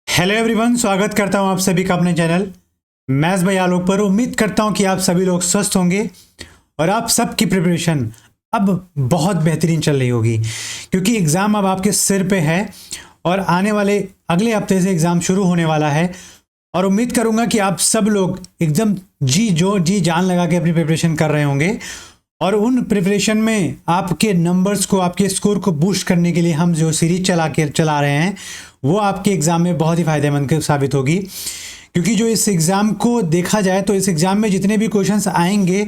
Hello everyone, स्वागत करता हूं आप सभी का अपने चैनल मैथ्स बाय आलोक पर। उम्मीद करता हूं कि आप सभी लोग स्वस्थ होंगे और आप सबकी प्रिपरेशन अब बहुत बेहतरीन चल रही होगी, क्योंकि एग्ज़ाम अब आपके सिर पे है और आने वाले अगले हफ्ते से एग्ज़ाम शुरू होने वाला है। और उम्मीद करूंगा कि आप सब लोग एकदम जी जान लगा के अपनी प्रिपरेशन कर रहे होंगे। और उन प्रिपरेशन में आपके नंबर्स को, आपके स्कोर को बूस्ट करने के लिए हम जो सीरीज चला रहे हैं वो आपके एग्ज़ाम में बहुत ही फ़ायदेमंद साबित होगी। क्योंकि जो इस एग्ज़ाम को देखा जाए तो इस एग्ज़ाम में जितने भी क्वेश्चंस आएंगे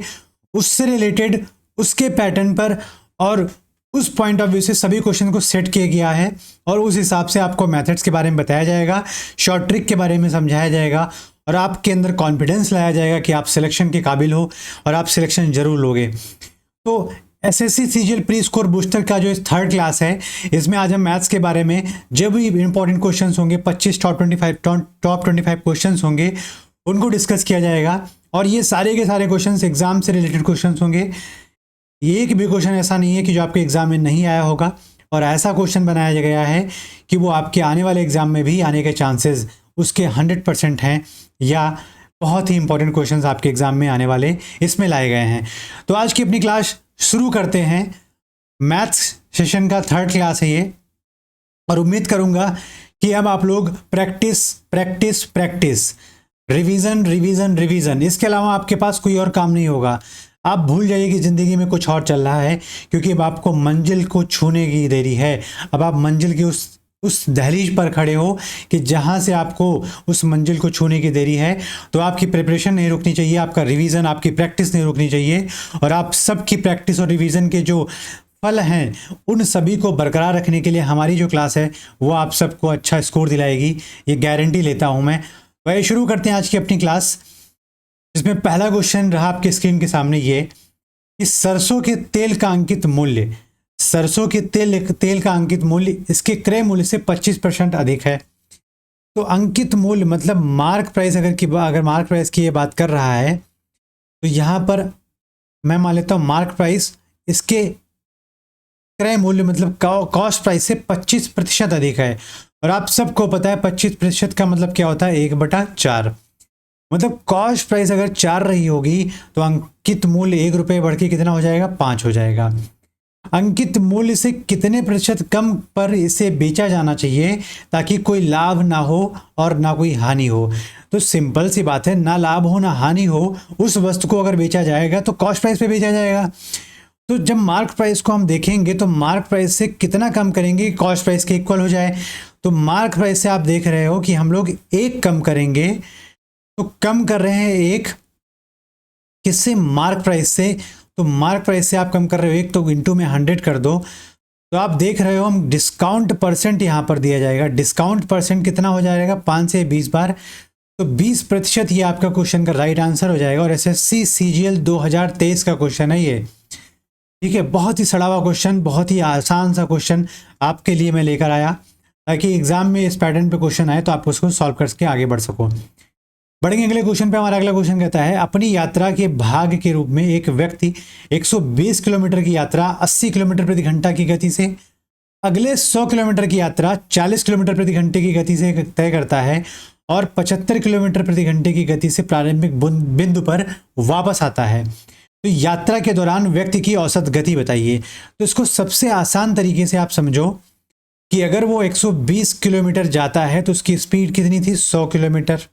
उससे रिलेटेड, उसके पैटर्न पर और उस पॉइंट ऑफ व्यू से सभी क्वेश्चन को सेट किया गया है और उस हिसाब से आपको मेथड्स के बारे में बताया जाएगा, शॉर्ट ट्रिक के बारे में समझाया जाएगा और आपके अंदर कॉन्फिडेंस लाया जाएगा कि आप सिलेक्शन के काबिल हो और आप सिलेक्शन जरूर लोगे। तो SSC CGL pre score booster का जो थर्ड क्लास है, इसमें आज हम मैथ्स के बारे में जो भी इंपॉर्टेंट क्वेश्चंस होंगे, 25 टॉप 25 क्वेश्चंस होंगे, उनको डिस्कस किया जाएगा। और ये सारे के सारे क्वेश्चंस एग्जाम से रिलेटेड क्वेश्चंस होंगे। एक भी क्वेश्चन ऐसा नहीं है कि जो आपके एग्जाम में नहीं आया होगा, और ऐसा क्वेश्चन बनाया गया है कि वो आपके आने वाले एग्जाम में भी आने के चांसेस उसके 100% हैं, या बहुत ही इंपॉर्टेंट क्वेश्चंस आपके एग्जाम में आने वाले इसमें लाए गए हैं। तो आज की अपनी क्लास शुरू करते हैं। मैथ्स सेशन का थर्ड क्लास है ये, और उम्मीद करूंगा कि अब आप लोग practice practice practice, revision revision revision, इसके अलावा आपके पास कोई और काम नहीं होगा। आप भूल जाइए कि ज़िंदगी में कुछ और चल रहा है, क्योंकि अब आपको मंजिल को छूने की देरी है। अब आप मंजिल की उस दहलीज पर खड़े हो कि जहाँ से आपको उस मंजिल को छूने की देरी है। तो आपकी प्रिपरेशन नहीं रुकनी चाहिए, आपका रिवीजन, आपकी प्रैक्टिस नहीं रुकनी चाहिए, और आप सबकी प्रैक्टिस और रिवीजन के जो फल हैं उन सभी को बरकरार रखने के लिए हमारी जो क्लास है वो आप सबको अच्छा स्कोर दिलाएगी, ये गारंटी लेता हूँ मैं। वही शुरू करते हैं आज की अपनी क्लास, जिसमें पहला क्वेश्चन रहा आपके स्क्रीन के सामने ये कि सरसों के तेल का अंकित मूल्य, सरसों के तेल का अंकित मूल्य इसके क्रय मूल्य से 25% अधिक है। तो अंकित मूल्य मतलब मार्क प्राइस, अगर मार्क प्राइस की ये बात कर रहा है तो यहाँ पर मैं मान लेता हूँ मार्क प्राइस इसके क्रय मूल्य मतलब कॉस्ट प्राइस से 25% अधिक है। और आप सबको पता है 25% का मतलब क्या होता है, 1/4। मतलब कॉस्ट प्राइस अगर 4 रही होगी तो अंकित मूल्य 1 रुपये बढ़ के कितना हो जाएगा, 5 हो जाएगा। अंकित मूल्य से कितने प्रतिशत कम पर इसे बेचा जाना चाहिए ताकि कोई लाभ ना हो और ना कोई हानि हो। तो सिंपल सी बात है, ना लाभ हो ना हानि हो, उस वस्तु को अगर बेचा जाएगा तो कॉस्ट प्राइस पे बेचा जाएगा। तो जब मार्क प्राइस को हम देखेंगे तो मार्क प्राइस से कितना कम करेंगे कॉस्ट प्राइस के इक्वल हो जाए। तो मार्क प्राइस से आप देख रहे हो कि हम लोग 1 कम करेंगे, तो कम कर रहे हैं 1 किससे, मार्क प्राइस से। तो मार्क प्राइस से आप कम कर रहे हो 1, तो इंटू में 100 कर दो। तो आप देख रहे हो हम डिस्काउंट परसेंट यहाँ पर दिया जाएगा। डिस्काउंट परसेंट कितना हो जाएगा, 5 से 20 बार, तो 20% ये आपका क्वेश्चन का राइट आंसर हो जाएगा। और एसएससी सीजीएल 2023 का क्वेश्चन है ये, ठीक है। बहुत ही सड़ा हुआ क्वेश्चन, बहुत ही आसान सा क्वेश्चन आपके लिए मैं लेकर आया, ताकि एग्जाम में इस पैटर्न पे क्वेश्चन आए तो आप उसको सॉल्व करके आगे बढ़ सको। बढ़ेंगे अगले क्वेश्चन पे। हमारा अगला क्वेश्चन कहता है, अपनी यात्रा के भाग के रूप में एक व्यक्ति 120 किलोमीटर की यात्रा 80 किलोमीटर प्रति घंटा की गति से, अगले 100 किलोमीटर की यात्रा 40 किलोमीटर प्रति घंटे की गति से तय करता है और 75 किलोमीटर प्रति घंटे की गति से प्रारंभिक बिंदु पर वापस आता है। तो यात्रा के दौरान व्यक्ति की औसत गति बताइए। तो इसको सबसे आसान तरीके से आप समझो कि अगर वो 120 किलोमीटर जाता है तो उसकी स्पीड कितनी थी, 100 किलोमीटर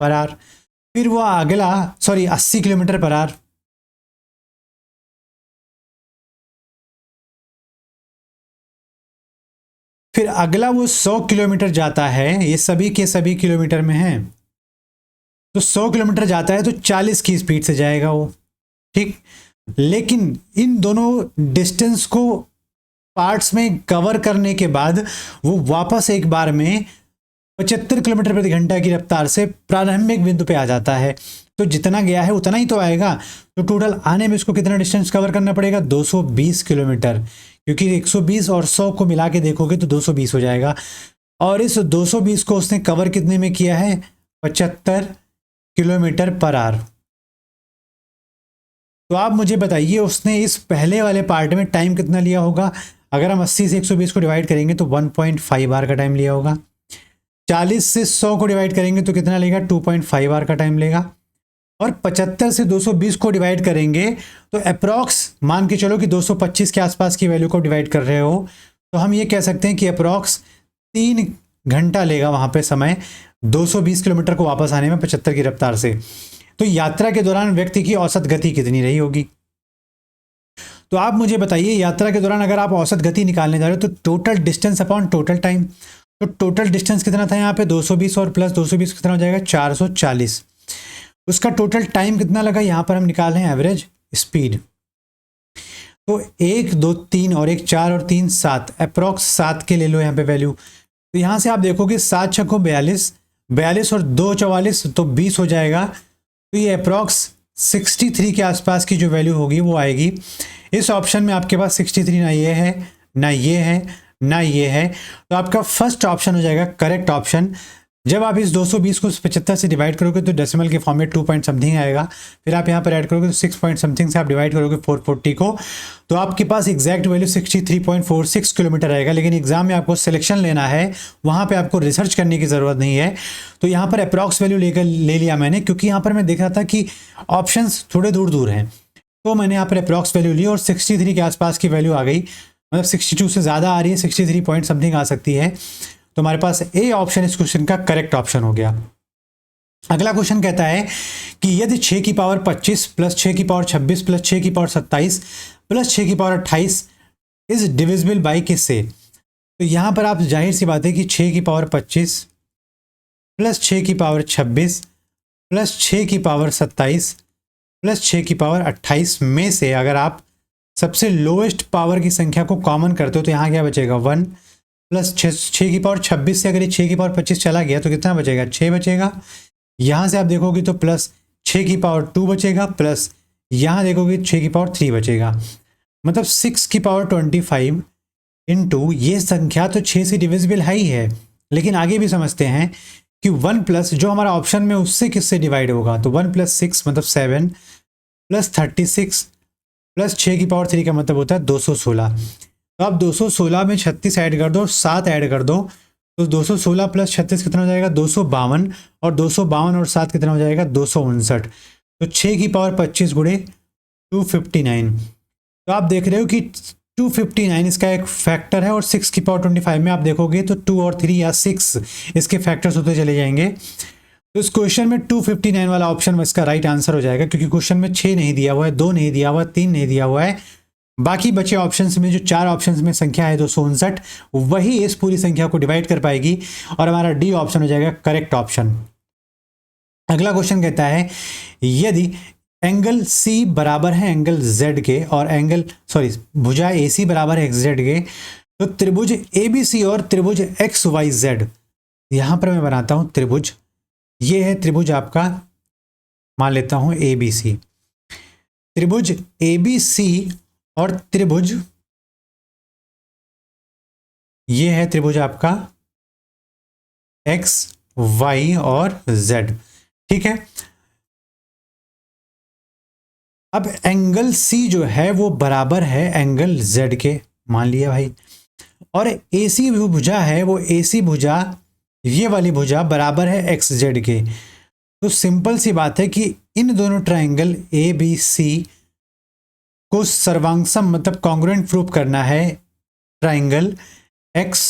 पर आवर। फिर वो अगला 80 किलोमीटर पर आवर, फिर अगला वो 100 किलोमीटर जाता है, ये सभी के सभी किलोमीटर में है। तो 100 किलोमीटर जाता है तो 40 की स्पीड से जाएगा वो, ठीक। लेकिन इन दोनों डिस्टेंस को पार्ट्स में कवर करने के बाद वो वापस एक बार में 75 किलोमीटर प्रति घंटा की रफ्तार से प्रारंभिक बिंदु पे आ जाता है। तो जितना गया है उतना ही तो आएगा। तो टोटल आने में इसको कितना डिस्टेंस कवर करना पड़ेगा, 220 किलोमीटर, क्योंकि 120 और 100 को मिला के देखोगे तो 220 हो जाएगा। और इस 220 को उसने कवर कितने में किया है, 75 किलोमीटर पर आवर। तो आप मुझे बताइए उसने इस पहले वाले पार्ट में टाइम कितना लिया होगा, अगर हम 80 से 120 को डिवाइड करेंगे तो 1.5 आवर का टाइम लिया होगा। 40 से 100 को डिवाइड करेंगे तो कितना लेगा, 2.5 आवर का टाइम लेगा। और 75 से 220 को डिवाइड करेंगे तो अप्रॉक्स मान के चलो कि 225 के आसपास की वैल्यू को डिवाइड कर रहे हो, तो हम ये कह सकते हैं कि अप्रॉक्स 3 घंटा लेगा वहाँ पे समय 220 किलोमीटर को वापस आने में 75 की रफ्तार से। तो यात्रा के दौरान व्यक्ति की औसत गति कितनी रही होगी? तो आप मुझे बताइए, यात्रा के दौरान अगर आप औसत गति निकालने जा रहे हो तो total distance upon total time, तो टोटल डिस्टेंस कितना था यहाँ पे 220 और प्लस 220 कितना हो जाएगा 440। उसका टोटल टाइम कितना लगा, यहाँ पर हम निकाल रहे हैं एवरेज स्पीड। तो 1 2 3 और 1 4 और 3 7, अप्रॉक्स 7 के ले लो यहाँ पे वैल्यू। तो यहाँ से आप देखोगे 7 छक्कों 42, 42 और 2 44 तो 20 हो जाएगा। तो ये अप्रॉक्स 63 के आसपास की जो वैल्यू होगी वो आएगी। इस ऑप्शन में आपके पास 63 ना ये है ना ये है ना ये है, तो आपका फर्स्ट ऑप्शन हो जाएगा करेक्ट ऑप्शन। जब आप इस 220 को 75 से डिवाइड करोगे तो डेसिमल के फॉर्म में 2 पॉइंट समथिंग आएगा, फिर आप यहाँ पर ऐड करोगे तो 6 पॉइंट समथिंग से आप डिवाइड करोगे 440 को, तो आपके पास एग्जैक्ट वैल्यू 63.46 किलोमीटर आएगा। लेकिन एग्जाम में आपको सिलेक्शन लेना है, वहाँ पे आपको रिसर्च करने की ज़रूरत नहीं है। तो यहाँ पर अप्रॉक्स वैल्यू ले लिया मैंने, क्योंकि यहाँ पर मैं देख रहा था कि ऑप्शंस थोड़े दूर दूर हैं, तो मैंने यहाँ पर अप्रॉक्स वैल्यू ली और 63 के आसपास की वैल्यू आ गई, मतलब 62 से ज़्यादा आ रही है, 63 पॉइंट समथिंग आ सकती है। तो हमारे पास ए ऑप्शन इस क्वेश्चन का करेक्ट ऑप्शन हो गया। अगला क्वेश्चन कहता है कि यदि 6 की पावर 25 प्लस 6 की पावर 26 प्लस 6 की पावर 27 प्लस 6 की पावर 28 इज डिविजिबल बाई किससे? तो यहां पर आप जाहिर सी बात है कि 6 की पावर 25 प्लस 6 की पावर 26 प्लस 6 की पावर 27 प्लस 6 की पावर 28 में से अगर आप सबसे लोएस्ट पावर की संख्या को कॉमन करते हो तो यहाँ क्या बचेगा 1 प्लस 6 की पावर 26 से अगर ये 6 की पावर 25 चला गया तो कितना बचेगा 6 बचेगा। यहाँ से आप देखोगे तो प्लस 6 की पावर 2 बचेगा, प्लस यहाँ देखोगे 6 की पावर 3 बचेगा, मतलब 6 की पावर 25 इंटू ये संख्या तो 6 से डिविजिबल है ही है। लेकिन आगे भी समझते हैं कि 1 प्लस जो हमारा ऑप्शन में उससे किससे डिवाइड होगा, तो 1 प्लस 6 मतलब 7 प्लस 36 प्लस 6 की पावर 3 का मतलब होता है 216। तो आप 216 में 36 ऐड कर दो, 7 ऐड कर दो, तो 216 प्लस 36 कितना हो जाएगा 252, और 252 और 7 कितना हो जाएगा 259। तो 6 की पावर 25 गुणे 259। तो आप देख रहे हो कि 259 इसका एक फैक्टर है, और 6 की पावर 25 में आप देखोगे तो 2 और 3 या 6 इसके फैक्टर्स होते चले जाएंगे। तो इस क्वेश्चन में 259 वाला ऑप्शन इसका राइट आंसर हो जाएगा, क्योंकि क्वेश्चन में 6 नहीं दिया हुआ है, 2 नहीं दिया हुआ है, 3 नहीं दिया हुआ है। बाकी बचे ऑप्शंस में जो 4 ऑप्शंस में संख्या है 259, वही इस पूरी संख्या को डिवाइड कर पाएगी, और हमारा डी ऑप्शन हो जाएगा करेक्ट ऑप्शन। अगला क्वेश्चन कहता है यदि एंगल सी बराबर है एंगल जेड के और भुजा ए सी बराबर है एक्स जेड के, तो त्रिभुज ए बी सी और त्रिभुज एक्स वाई जेड, यहां पर मैं बनाता हूं त्रिभुज, ये है त्रिभुज आपका, मान लेता हूं ए बी सी, त्रिभुज ए बी सी और त्रिभुज ये है त्रिभुज आपका एक्स वाई और जेड, ठीक है। अब एंगल सी जो है वो बराबर है एंगल जेड के, मान लिया भाई, और एसी भुजा है वो एसी भुजा, ये वाली भुजा बराबर है एक्स जेड के। तो सिंपल सी बात है कि इन दोनों ट्राइंगल ए बी सी को सर्वांगसम मतलब कॉन्ग्रुएंट प्रूफ करना है ट्राइंगल एक्स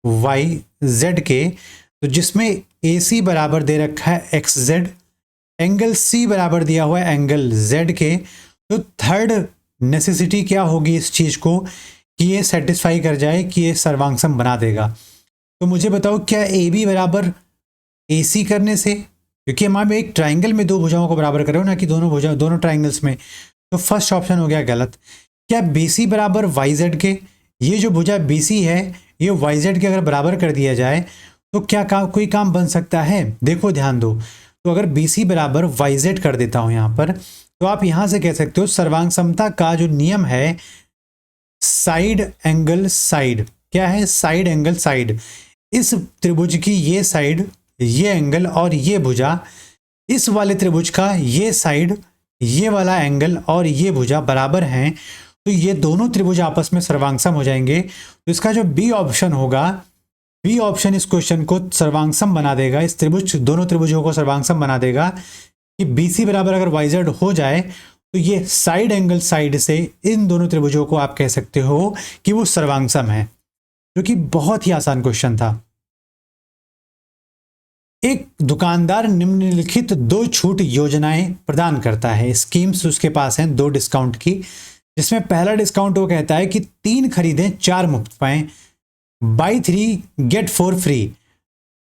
वाई जेड के, तो जिसमें ए सी बराबर दे रखा है एक्स जेड, एंगल सी बराबर दिया हुआ है एंगल जेड के। तो थर्ड नेसेसिटी क्या होगी इस चीज को कि ये सेटिस्फाई कर जाए कि ये सर्वांगसम बना देगा। तो मुझे बताओ क्या ए बी बराबर ए सी करने से, क्योंकि हम एक ट्राइंगल में दो भुजाओं को बराबर कर रहे हो ना कि दोनों ट्राइंगल्स में, तो फर्स्ट ऑप्शन हो गया गलत। क्या बी सी बराबर वाई जेड के, ये जो भुजा बी सी है ये वाई जेड के अगर बराबर कर दिया जाए तो क्या कोई काम बन सकता है? देखो ध्यान दो, तो अगर बी सी बराबर वाई जेड कर देता हूं यहाँ पर, तो आप यहां से कह सकते हो सर्वांग समता का जो नियम है साइड एंगल साइड, क्या है साइड एंगल साइड, इस त्रिभुज की ये साइड ये एंगल और ये भुजा, इस वाले त्रिभुज का ये साइड ये वाला एंगल और ये भुजा बराबर हैं, तो ये दोनों त्रिभुज आपस में सर्वांगसम हो जाएंगे। तो इसका जो बी ऑप्शन होगा, बी ऑप्शन इस क्वेश्चन को सर्वांगसम बना देगा, इस त्रिभुज दोनों त्रिभुजों को सर्वांगसम बना देगा कि बी सी बराबर अगर वाई जेड हो जाए तो ये साइड एंगल साइड से इन दोनों त्रिभुजों को आप कह सकते हो कि वो सर्वांगसम है, जो कि बहुत ही आसान क्वेश्चन था। एक दुकानदार निम्नलिखित 2 छूट योजनाएं प्रदान करता है, स्कीम्स उसके पास हैं 2 डिस्काउंट की, जिसमें पहला डिस्काउंट वो कहता है कि 3 खरीदें 4 मुफ्त पाएं, buy 3 get 4 free,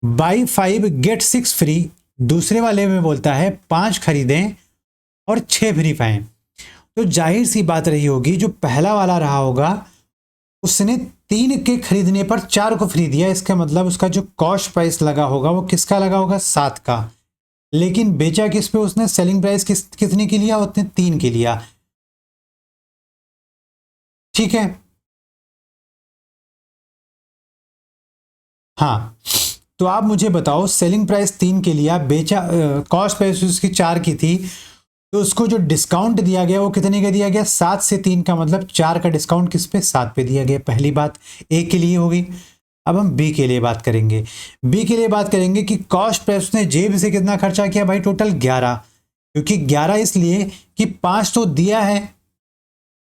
buy 5 get 6 free. दूसरे वाले में बोलता है 5 खरीदें और 6 फ्री पाएं। तो जाहिर सी बात रही होगी, जो पहला वाला रहा होगा उसने 3 के खरीदने पर 4 को फ्री दिया, इसका मतलब उसका जो कॉस्ट प्राइस लगा होगा वो किसका लगा होगा, 7 का। लेकिन बेचा किस पे उसने, सेलिंग प्राइस कितने की लिया, उसने 3 के लिया। ठीक है, हाँ। तो आप मुझे बताओ, सेलिंग प्राइस 3 के लिया, बेचा कॉस्ट प्राइस उसकी 4 की थी, तो उसको जो डिस्काउंट दिया गया वो कितने का दिया गया, 7 से 3 का मतलब 4 का डिस्काउंट किस पे, 7 पे दिया गया। पहली बात ए के लिए होगी। अब हम बी के लिए बात करेंगे। बी के लिए बात करेंगे कि कॉस्ट प्राइस ने जेब से कितना खर्चा किया भाई, टोटल 11, क्योंकि 11 इसलिए कि 5 तो दिया है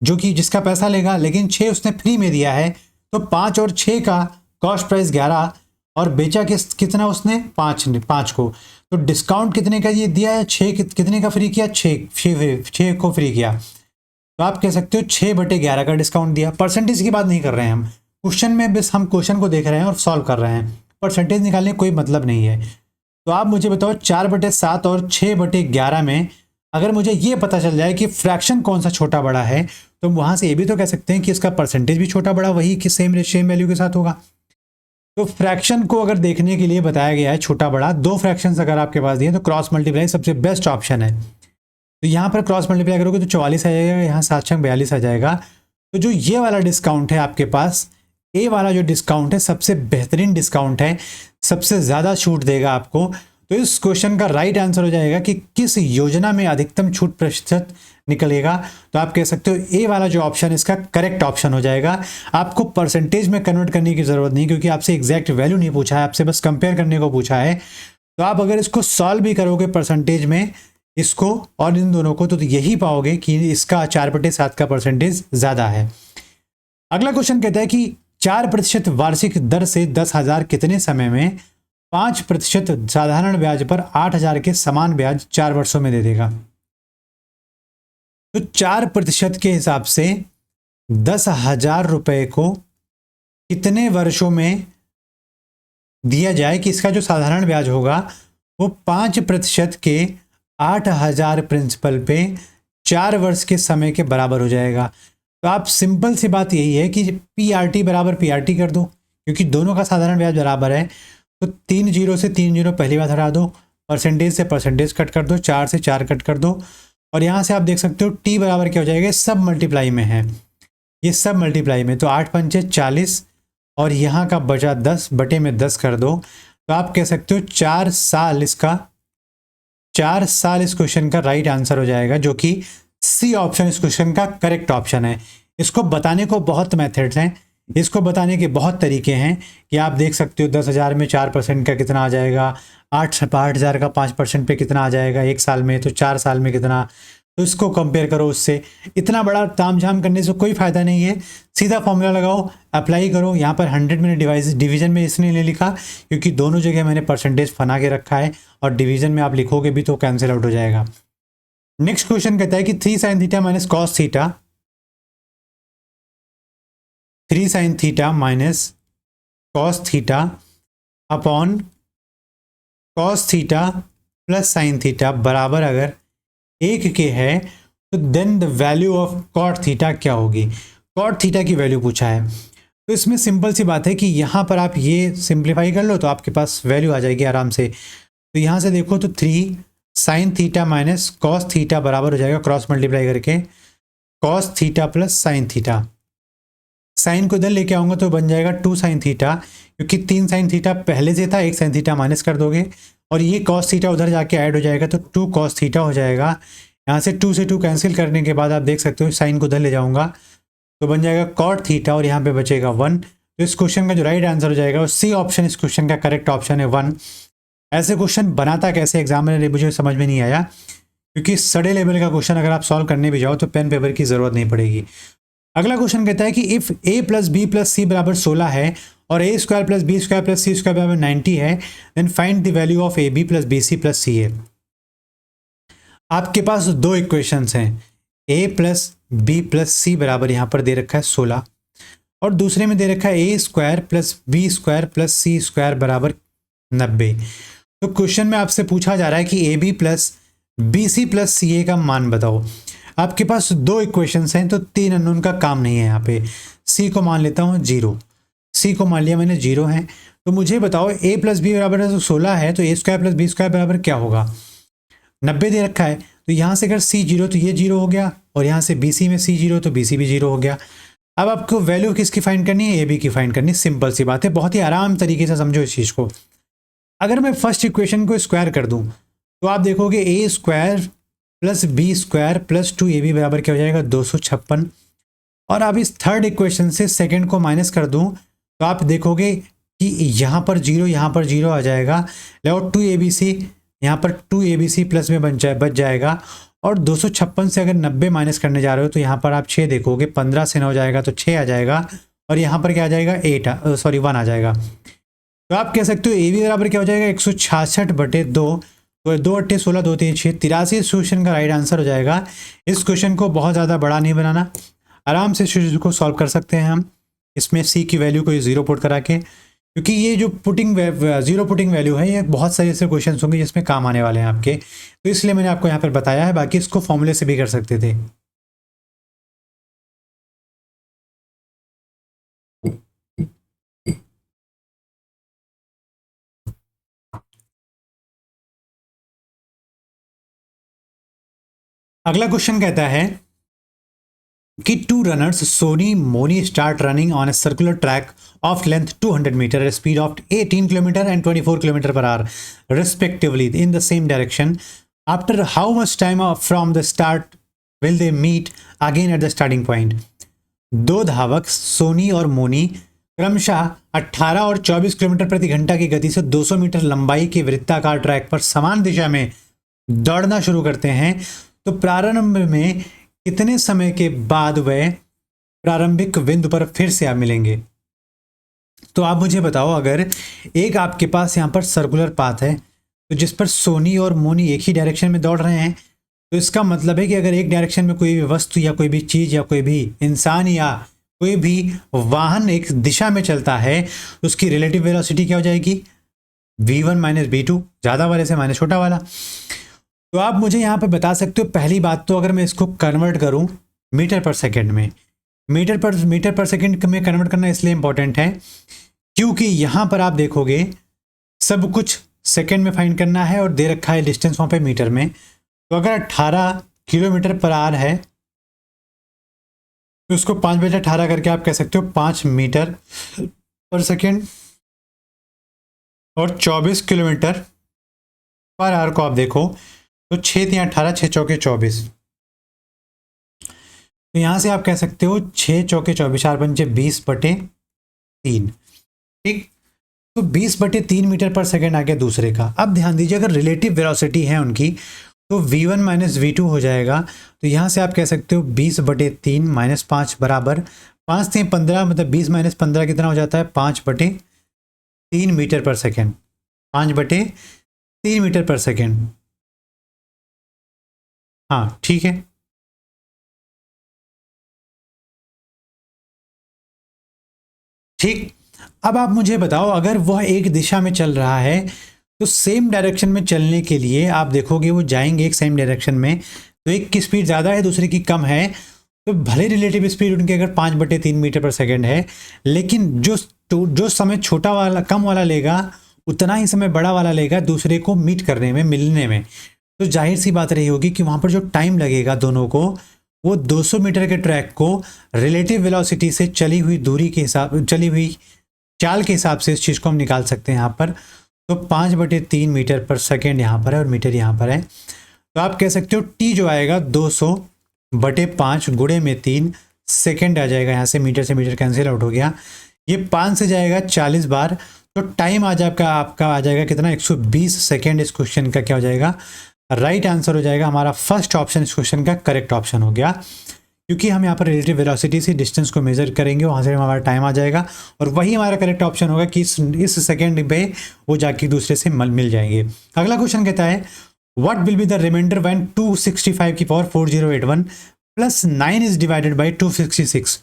जो कि जिसका पैसा लेगा, लेकिन 6 उसने फ्री में दिया है, तो 5 और 6 का कॉस्ट प्राइस 11, और बेचा कितना उसने, 5 को। तो डिस्काउंट कितने का ये दिया है, 6 कितने का फ्री किया, 6 को फ्री किया। तो आप कह सकते हो 6/11 का डिस्काउंट दिया। परसेंटेज की बात नहीं कर रहे हैं हम क्वेश्चन में, बस हम क्वेश्चन को देख रहे हैं और सॉल्व कर रहे हैं, परसेंटेज निकालने कोई मतलब नहीं है। तो आप मुझे बताओ 4/7 और 6/11 में अगर मुझे ये पता चल जाए कि फ्रैक्शन कौन सा छोटा बड़ा है, तो वहां से ये भी तो कह सकते हैं कि इसका परसेंटेज भी छोटा बड़ा वही कि सेम वैल्यू के साथ होगा। तो फ्रैक्शन को अगर देखने के लिए बताया गया है छोटा बड़ा, 2 फ्रैक्शंस अगर आपके पास दिए तो क्रॉस मल्टीप्लाई सबसे बेस्ट ऑप्शन है। तो यहाँ पर क्रॉस मल्टीप्लाई करोगे तो 44 आ जाएगा, यहाँ 7×42 आ जाएगा। तो जो ये वाला डिस्काउंट है आपके पास, ए वाला जो डिस्काउंट है सबसे बेहतरीन डिस्काउंट है, सबसे ज़्यादा छूट देगा आपको। तो इस क्वेश्चन का राइट आंसर हो जाएगा कि किस योजना में अधिकतम छूट प्रतिशत निकलेगा। तो आप कह सकते हो ए वाला जो ऑप्शन इसका करेक्ट ऑप्शन हो जाएगा। आपको परसेंटेज में कन्वर्ट करने की ज़रूरत नहीं, क्योंकि आपसे एग्जैक्ट वैल्यू नहीं पूछा है, आपसे बस कंपेयर करने को पूछा है। तो आप अगर इसको सॉल्व भी करोगे परसेंटेज में, इसको और इन दोनों को, तो यही पाओगे कि इसका 4/7 का परसेंटेज ज़्यादा है। अगला क्वेश्चन कहता है कि 4% वार्षिक दर से 10,000 कितने समय में 5% साधारण ब्याज पर 8,000 के समान ब्याज 4 वर्षों में दे देगा। तो 4% के हिसाब से 10,000 रुपए को कितने वर्षों में दिया जाए कि इसका जो साधारण ब्याज होगा वो 5% के 8,000 प्रिंसिपल पे 4 वर्ष के समय के बराबर हो जाएगा। तो आप सिंपल सी बात यही है कि PRT बराबर PRT कर दो, क्योंकि दोनों का साधारण ब्याज बराबर है। तो 3 जीरो से 3 जीरो पहली बार हटा दो, परसेंटेज से परसेंटेज कट कर दो, 4 से 4 कट कर दो, और यहाँ से आप देख सकते हो T बराबर क्या हो जाएगा, सब मल्टीप्लाई में है, ये सब मल्टीप्लाई में। तो 8×5 = 40 और यहाँ का बचा 10/10 कर दो। तो आप कह सकते हो 4 साल इस क्वेश्चन का राइट आंसर हो जाएगा, जो कि सी ऑप्शन इस क्वेश्चन का करेक्ट ऑप्शन है। इसको बताने को बहुत मेथड्स हैं, इसको बताने के बहुत तरीके हैं कि आप देख सकते हो 10,000 में 4% का कितना आ जाएगा, 8,000 का 5% पे कितना आ जाएगा 1 साल में, तो 4 साल में कितना। तो इसको कंपेयर करो उससे। इतना बड़ा तामझाम करने से कोई फ़ायदा नहीं है, सीधा फॉर्मूला लगाओ, अप्लाई करो। यहाँ पर 100 मैंने डिवीजन में इसलिए नहीं लिखा क्योंकि दोनों जगह मैंने परसेंटेज बना के रखा है, और डिवीजन में आप लिखोगे भी तो कैंसिल आउट हो जाएगा। नेक्स्ट क्वेश्चन कहता है कि 3 sin theta minus cos theta, 3 sin theta minus cos theta upon cos theta plus sine theta बराबर अगर 1 के है, तो then the value of cot theta क्या होगी। कॉट थीटा की वैल्यू पूछा है, तो इसमें सिंपल सी बात है कि यहाँ पर आप ये सिंप्लीफाई कर लो तो आपके पास वैल्यू आ जाएगी आराम से। तो यहाँ से देखो तो 3 sin theta minus cos theta बराबर हो जाएगा, क्रॉस मल्टीप्लाई करके, cos theta plus sine theta. Sine को इधर लेके आऊँगा तो बन जाएगा 2 sin थीटा, क्योंकि 3 sin थीटा पहले से था, 1 sin थीटा माइनस कर दोगे और ये कॉस थीटा उधर जाके ऐड हो जाएगा, तो 2 cos थीटा हो जाएगा। यहाँ से 2 से 2 कैंसिल करने के बाद आप देख सकते हो साइन को उधर ले जाऊँगा तो बन जाएगा कॉट थीटा और यहाँ पे बचेगा 1। तो इस क्वेश्चन का जो राइट आंसर हो जाएगा, सी ऑप्शन इस क्वेश्चन का करेक्ट ऑप्शन है 1। ऐसे क्वेश्चन बनाता कैसे एग्जामिनर मुझे समझ में नहीं आया, क्योंकि सड़े लेवल का क्वेश्चन अगर आप सॉल्व करने भी जाओ तो पेन पेपर की जरूरत नहीं पड़ेगी। अगला क्वेश्चन कहता है कि if a plus B plus C बराबर 16 है और a square plus B square plus C square बराबर 90 है, then find the value of A B plus B C plus C A. आपके पास दो इक्वेशंस हैं, a plus B plus C बराबर यहाँ पर दे रखा है 16 और दूसरे में दे रखा है A square plus B square plus C square बराबर 90। तो क्वेश्चन में आपसे पूछा जा रहा है कि A B plus B C plus C A का मान बताओ। आपके पास दो इक्वेशंस हैं तो तीन अननोन का काम नहीं है। यहाँ पे सी को मान लेता हूँ 0, सी को मान लिया मैंने 0 है। तो मुझे बताओ a प्लस बी बराबर है तो 16 है, तो ए स्क्वायर प्लस बी स्क्वायर बराबर क्या होगा, 90 दे रखा है। तो यहाँ से अगर सी 0 तो ये 0 हो गया और यहाँ से बी सी में सी 0 तो बी सी भी 0 हो गया। अब आपको वैल्यू किसकी फाइंड करनी है, ए बी की फाइंड करनी। सिंपल सी बात है, बहुत ही आराम तरीके से समझो इस चीज़ को। अगर मैं फर्स्ट इक्वेशन को स्क्वायर कर दूँ तो आप देखोगे A square plus B square plus 2ab बराबर क्या हो जाएगा 256। और अब इस थर्ड इक्वेशन से सेकंड को माइनस कर दूं तो आप देखोगे कि यहाँ पर 0 यहाँ पर 0 आ जाएगा और 2abc यहाँ पर 2abc प्लस में बच जाएगा। और 256 से अगर 90 माइनस करने जा रहे हो तो यहाँ पर आप 6 देखोगे, 15 से 9 जाएगा तो 6 आ जाएगा और यहाँ पर क्या आ जाएगा 1 आ जाएगा। तो आप कह सकते हो ए बी बराबर क्या हो जाएगा 166/2। तो 2 8 16 2 3 6 83 इस क्वेश्चन का राइट आंसर हो जाएगा। इस क्वेश्चन को बहुत ज़्यादा बड़ा नहीं बनाना, आराम से इस चीज़ को सॉल्व कर सकते हैं हम। इसमें सी की वैल्यू को 0 पुट करा के, क्योंकि ये जो जीरो पुटिंग वैल्यू है ये बहुत सारे ऐसे क्वेश्चन होंगे जिसमें काम आने वाले हैं आपके, तो इसलिए मैंने आपको यहाँ पर बताया है। बाकी इसको फॉर्मूले से भी कर सकते थे। अगला क्वेश्चन कहता है कि two runners Soni Moni start running on a circular track of length 200 metre at speed of 18 kilometre and 24 kilometre per hour respectively in the same direction. After how much time from the start will they meet again at the starting point. दो धावक सोनी और मोनी क्रमशः 18 और 24 kilometre प्रति घंटा की गति से 200 मीटर लंबाई के वृत्ताकार ट्रैक पर समान दिशा में दौड़ना शुरू करते हैं, तो प्रारंभ में कितने समय के बाद वह प्रारंभिक बिंदु पर फिर से आप मिलेंगे। तो आप मुझे बताओ, अगर एक आपके पास यहाँ पर सर्कुलर पाथ है तो जिस पर सोनी और मोनी एक ही डायरेक्शन में दौड़ रहे हैं, तो इसका मतलब है कि अगर एक डायरेक्शन में कोई भी वस्तु या कोई भी चीज़ या कोई भी इंसान या कोई भी वाहन एक दिशा में चलता है तो उसकी रिलेटिव वेलोसिटी क्या हो जाएगी, v1 माइनस v2, ज़्यादा वाले से माइनस छोटा वाला। तो आप मुझे यहाँ पे बता सकते हो, पहली बात तो अगर मैं इसको कन्वर्ट करूँ मीटर पर सेकंड में, मीटर पर सेकंड में कन्वर्ट करना इसलिए इम्पोर्टेंट है क्योंकि यहाँ पर आप देखोगे सब कुछ सेकंड में फाइंड करना है और दे रखा है डिस्टेंस वहाँ पे मीटर में। तो अगर 18 किलोमीटर पर आवर है तो उसको 5/18 करके आप कह सकते हो 5 मीटर पर सेकंड, और 24 किलोमीटर पर आवर को आप देखो तो 6 × 18 6 × 24। तो यहाँ से आप कह सकते हो 6 × 24 4 × 20/3, ठीक। तो 20/3 मीटर पर सेकंड आ गया दूसरे का। अब ध्यान दीजिए, अगर रिलेटिव वेलोसिटी है उनकी तो v1 माइनस v2 हो जाएगा। तो यहाँ से आप कह सकते हो 20/3 माइनस 5 बराबर 5 से 15, मतलब 20 माइनस 15 कितना हो जाता है 5/3 मीटर पर सेकेंड, 5/3 मीटर पर सेकेंड। हाँ ठीक है, ठीक। अब आप मुझे बताओ, अगर वह एक दिशा में चल रहा है तो सेम डायरेक्शन में चलने के लिए आप देखोगे वो जाएंगे एक सेम डायरेक्शन में, तो एक की स्पीड ज़्यादा है दूसरे की कम है, तो भले रिलेटिव स्पीड उनकी अगर 5/3 मीटर पर सेकेंड है, लेकिन जो समय छोटा वाला कम वाला लेगा उतना ही समय बड़ा वाला लेगा दूसरे को मीट करने में, मिलने में। तो जाहिर सी बात रही होगी कि वहाँ पर जो टाइम लगेगा दोनों को, वो 200 मीटर के ट्रैक को रिलेटिव वेलोसिटी से चली हुई दूरी के हिसाब, चली हुई चाल के हिसाब से इस चीज़ को हम निकाल सकते हैं यहाँ पर। तो 5/3 मीटर पर सेकेंड यहाँ पर है और मीटर यहाँ पर है। तो आप कह सकते हो टी जो आएगा 200/5 गुणे में 3 सेकेंड आ जाएगा, यहाँ से मीटर कैंसिल आउट हो गया। ये 5 से जाएगा 40 बार, तो टाइम आ जाएगा आपका आ जाएगा कितना 120 सेकेंड। इस क्वेश्चन का क्या हो जाएगा, राइट आंसर हो जाएगा हमारा फर्स्ट ऑप्शन इस क्वेश्चन का करेक्ट ऑप्शन हो गया, क्योंकि हम यहाँ पर रिलेटिव वेलोसिटी से डिस्टेंस को मेजर करेंगे, वहाँ से हमारा टाइम आ जाएगा और वही हमारा करेक्ट ऑप्शन होगा कि इस सेकेंड पे वो जाके दूसरे से मिल जाएंगे। अगला क्वेश्चन कहता है what will be the remainder when 265 की power 4081 plus 9 is divided by 266।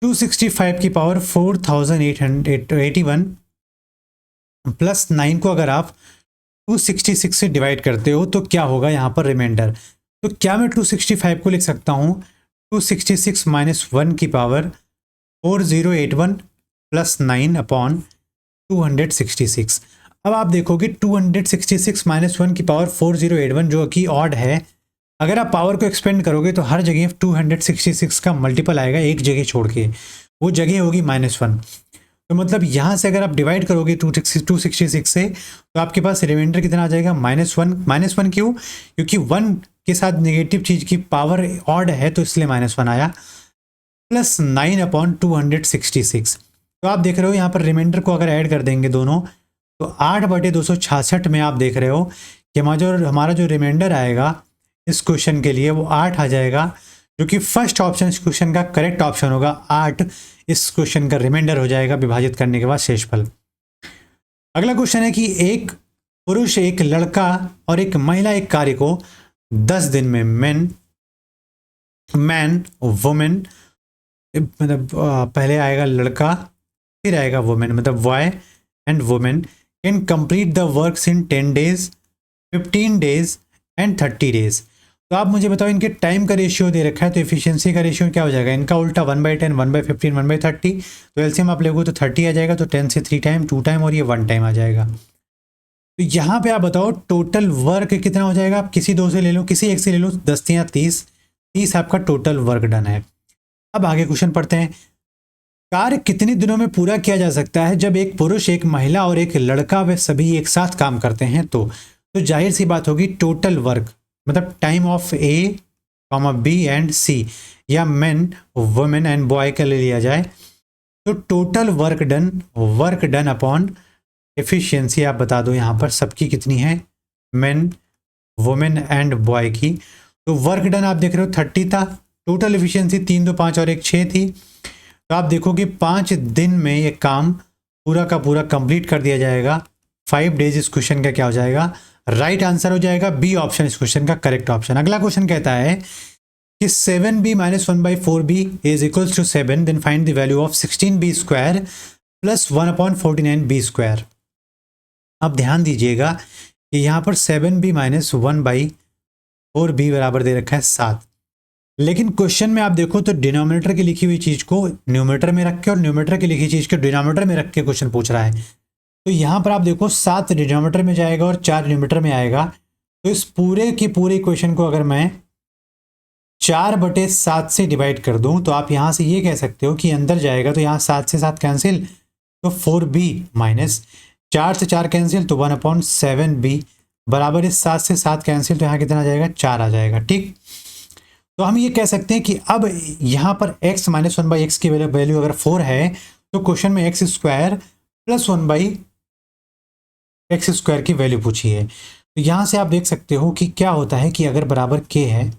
265 की पावर 4881 प्लस 9 को अगर आप 266 से डिवाइड करते हो तो क्या होगा यहाँ पर रिमाइंडर। तो क्या मैं 265 को लिख सकता हूँ 266 माइनस 1 की पावर 4081 प्लस 9 अपॉन 266। अब आप देखोगे 266 माइनस 1 की पावर 4081 जो कि ऑड है, अगर आप पावर को एक्सपेंड करोगे तो हर जगह 266 का मल्टीपल आएगा, एक जगह छोड़ के वो जगह होगी -1। तो मतलब यहाँ से अगर आप डिवाइड करोगे 266 से तो आपके पास रिमाइंडर कितना आ जाएगा -1। क्यों, क्योंकि 1 के साथ नेगेटिव चीज़ की पावर ऑड है तो इसलिए -1 आया, प्लस 9 अपॉन 266। तो आप देख रहे हो यहाँ पर रिमाइंडर को अगर ऐड कर देंगे दोनों तो 8/266 में आप देख रहे हो कि हमारा जो रिमाइंडर आएगा इस क्वेश्चन के लिए वो 8 आ जाएगा, जो कि फर्स्ट ऑप्शन इस क्वेश्चन का करेक्ट ऑप्शन होगा। 8 इस क्वेश्चन का रिमाइंडर हो जाएगा विभाजित करने के बाद शेषफल। अगला क्वेश्चन है कि एक पुरुष, एक लड़का और एक महिला एक कार्य को 10 दिन में मैन वुमेन, मतलब पहले आएगा लड़का फिर आएगा वुमेन, मतलब boy and women can complete the works in 10 days, 15 days and 30 days। तो आप मुझे बताओ इनके टाइम का रेशियो दे रखा है, तो एफिशिएंसी का रेशियो क्या हो जाएगा, इनका उल्टा 1/10, 1/15, 1/30। तो एलसीएम आप लोगों तो 30 आ जाएगा, तो 10 से 3 टाइम, 2 टाइम और ये 1 टाइम आ जाएगा। तो यहाँ पे आप बताओ टोटल वर्क कितना हो जाएगा। आप किसी दो से ले लो, किसी एक से ले लो, 10 या 30 आपका टोटल वर्क डन है। अब आगे क्वेश्चन पढ़ते हैं। कार्य कितने दिनों में पूरा किया जा सकता है जब एक पुरुष, एक महिला और एक लड़का वे सभी एक साथ काम करते हैं। तो जाहिर सी बात होगी टोटल वर्क, मतलब time of A, B and C, या मेन, वुमेन एंड बॉय का ले लिया जाए तो total work done upon efficiency आप बता दो यहाँ पर सबकी कितनी है, मेन, वुमेन एंड बॉय की। तो वर्क डन आप देख रहे हो 30 था, टोटल एफिशिएंसी 3, 2, 5 और 1, 6 थी। तो आप देखोगे 5 दिन में ये काम पूरा का पूरा कंप्लीट कर दिया जाएगा। 5 days इस क्वेश्चन का क्या हो जाएगा, राइट आंसर हो जाएगा बी ऑप्शन इस क्वेश्चन का करेक्ट ऑप्शन। अगला क्वेश्चन कहता है कि 7b minus 1/4b is equals to 7, then find the value of 16b square plus 1/49b square. अब ध्यान दीजिएगा कि यहाँ पर 7b माइनस 1/4b बराबर दे रखा है 7, लेकिन क्वेश्चन में आप देखो तो डिनोमिनेटर की लिखी हुई चीज को न्यूमरेटर में रख के और न्यूमरेटर की लिखी चीज को डिनोमिनेटर में रख के क्वेश्चन पूछ रहा है। तो यहाँ पर आप देखो 7 डिनोमिनेटर में जाएगा और 4 न्यूमरेटर में आएगा। तो इस पूरे की पूरे इक्वेशन को अगर मैं 4/7 से डिवाइड कर दूं तो आप यहाँ से ये कह सकते हो कि अंदर जाएगा तो यहाँ 7 से 7 कैंसिल, तो 4b माइनस 4 से 4 कैंसिल, तो 1/7b बराबर इस 7 से 7 कैंसिल, तो यहाँ कितना आ जाएगा 4 आ जाएगा। ठीक, तो हम ये कह सकते हैं कि अब यहाँ पर x माइनस 1/x की वैल्यू अगर 4 है तो क्वेश्चन में x square plus 1/x square की वैल्यू पूछी है। तो यहाँ से आप देख सकते हो कि क्या होता है कि अगर बराबर k है,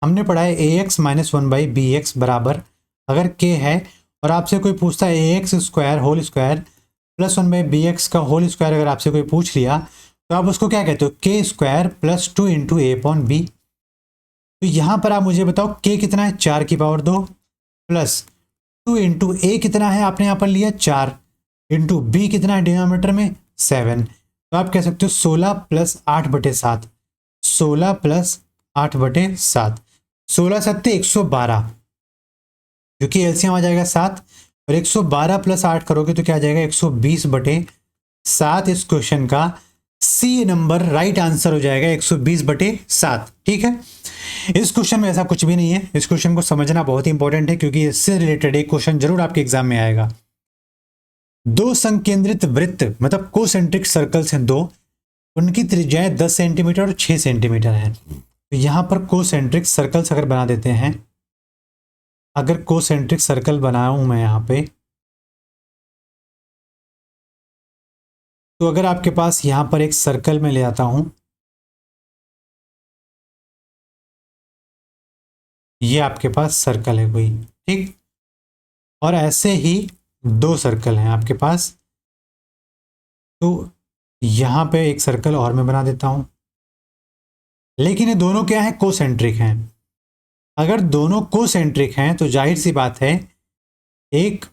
हमने पढ़ा है ax माइनस 1/bx बराबर, अगर k है और आपसे कोई पूछता है ax square whole square plus 1/bx का होल स्क्वायर अगर आपसे कोई पूछ लिया तो आप उसको क्या कहते हो, k स्क्वायर प्लस 2 इंटू ए अपॉन बी। तो यहाँ पर आप मुझे बताओ k कितना है, 4 की पावर 2 प्लस 2 इंटू ए कितना है, आपने यहाँ पर लिया 4 इंटू बी कितना है डिनोमिनेटर में 7। तो आप कह सकते हो 16 प्लस 8/7, 16 प्लस 8/7, 16 7 112, क्योंकि एलसीएम आ जाएगा 7 और 112 प्लस 8 करोगे तो क्या आ जाएगा 120/7। इस क्वेश्चन का सी नंबर राइट आंसर हो जाएगा 120/7। ठीक है, इस क्वेश्चन में ऐसा कुछ भी नहीं है, इस क्वेश्चन को समझना बहुत ही इंपॉर्टेंट है क्योंकि इससे रिलेटेड एक क्वेश्चन जरूर आपके एग्जाम में आएगा। दो संकेंद्रित वृत्त मतलब कोसेंट्रिक सर्कल्स हैं दो, उनकी त्रिज्याएं 10 सेंटीमीटर और 6 सेंटीमीटर है। तो यहाँ पर कोसेंट्रिक सर्कल्स अगर बना देते हैं अगर कोसेंट्रिक सर्कल बनाया हूं मैं यहाँ पे, तो अगर आपके पास यहाँ पर एक सर्कल में ले आता हूं, ये आपके पास सर्कल है कोई, ठीक, और ऐसे ही दो सर्कल हैं आपके पास, तो यहाँ पे एक सर्कल और मैं बना देता हूं। लेकिन ये दोनों क्या है, कोसेंट्रिक हैं। अगर दोनों कोसेंट्रिक हैं तो जाहिर सी बात है एक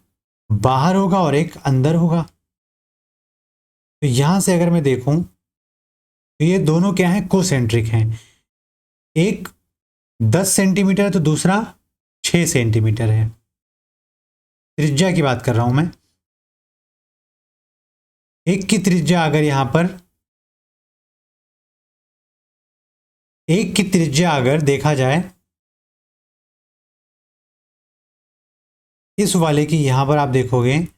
बाहर होगा और एक अंदर होगा। तो यहां से अगर मैं देखूं तो ये दोनों क्या है, कोसेंट्रिक हैं। एक 10 सेंटीमीटर है तो दूसरा 6 सेंटीमीटर है। त्रिज्या की बात कर रहा हूं मैं। एक की त्रिज्या अगर यहां पर, एक की त्रिज्या अगर देखा जाए इस वाले की, यहां पर आप देखोगे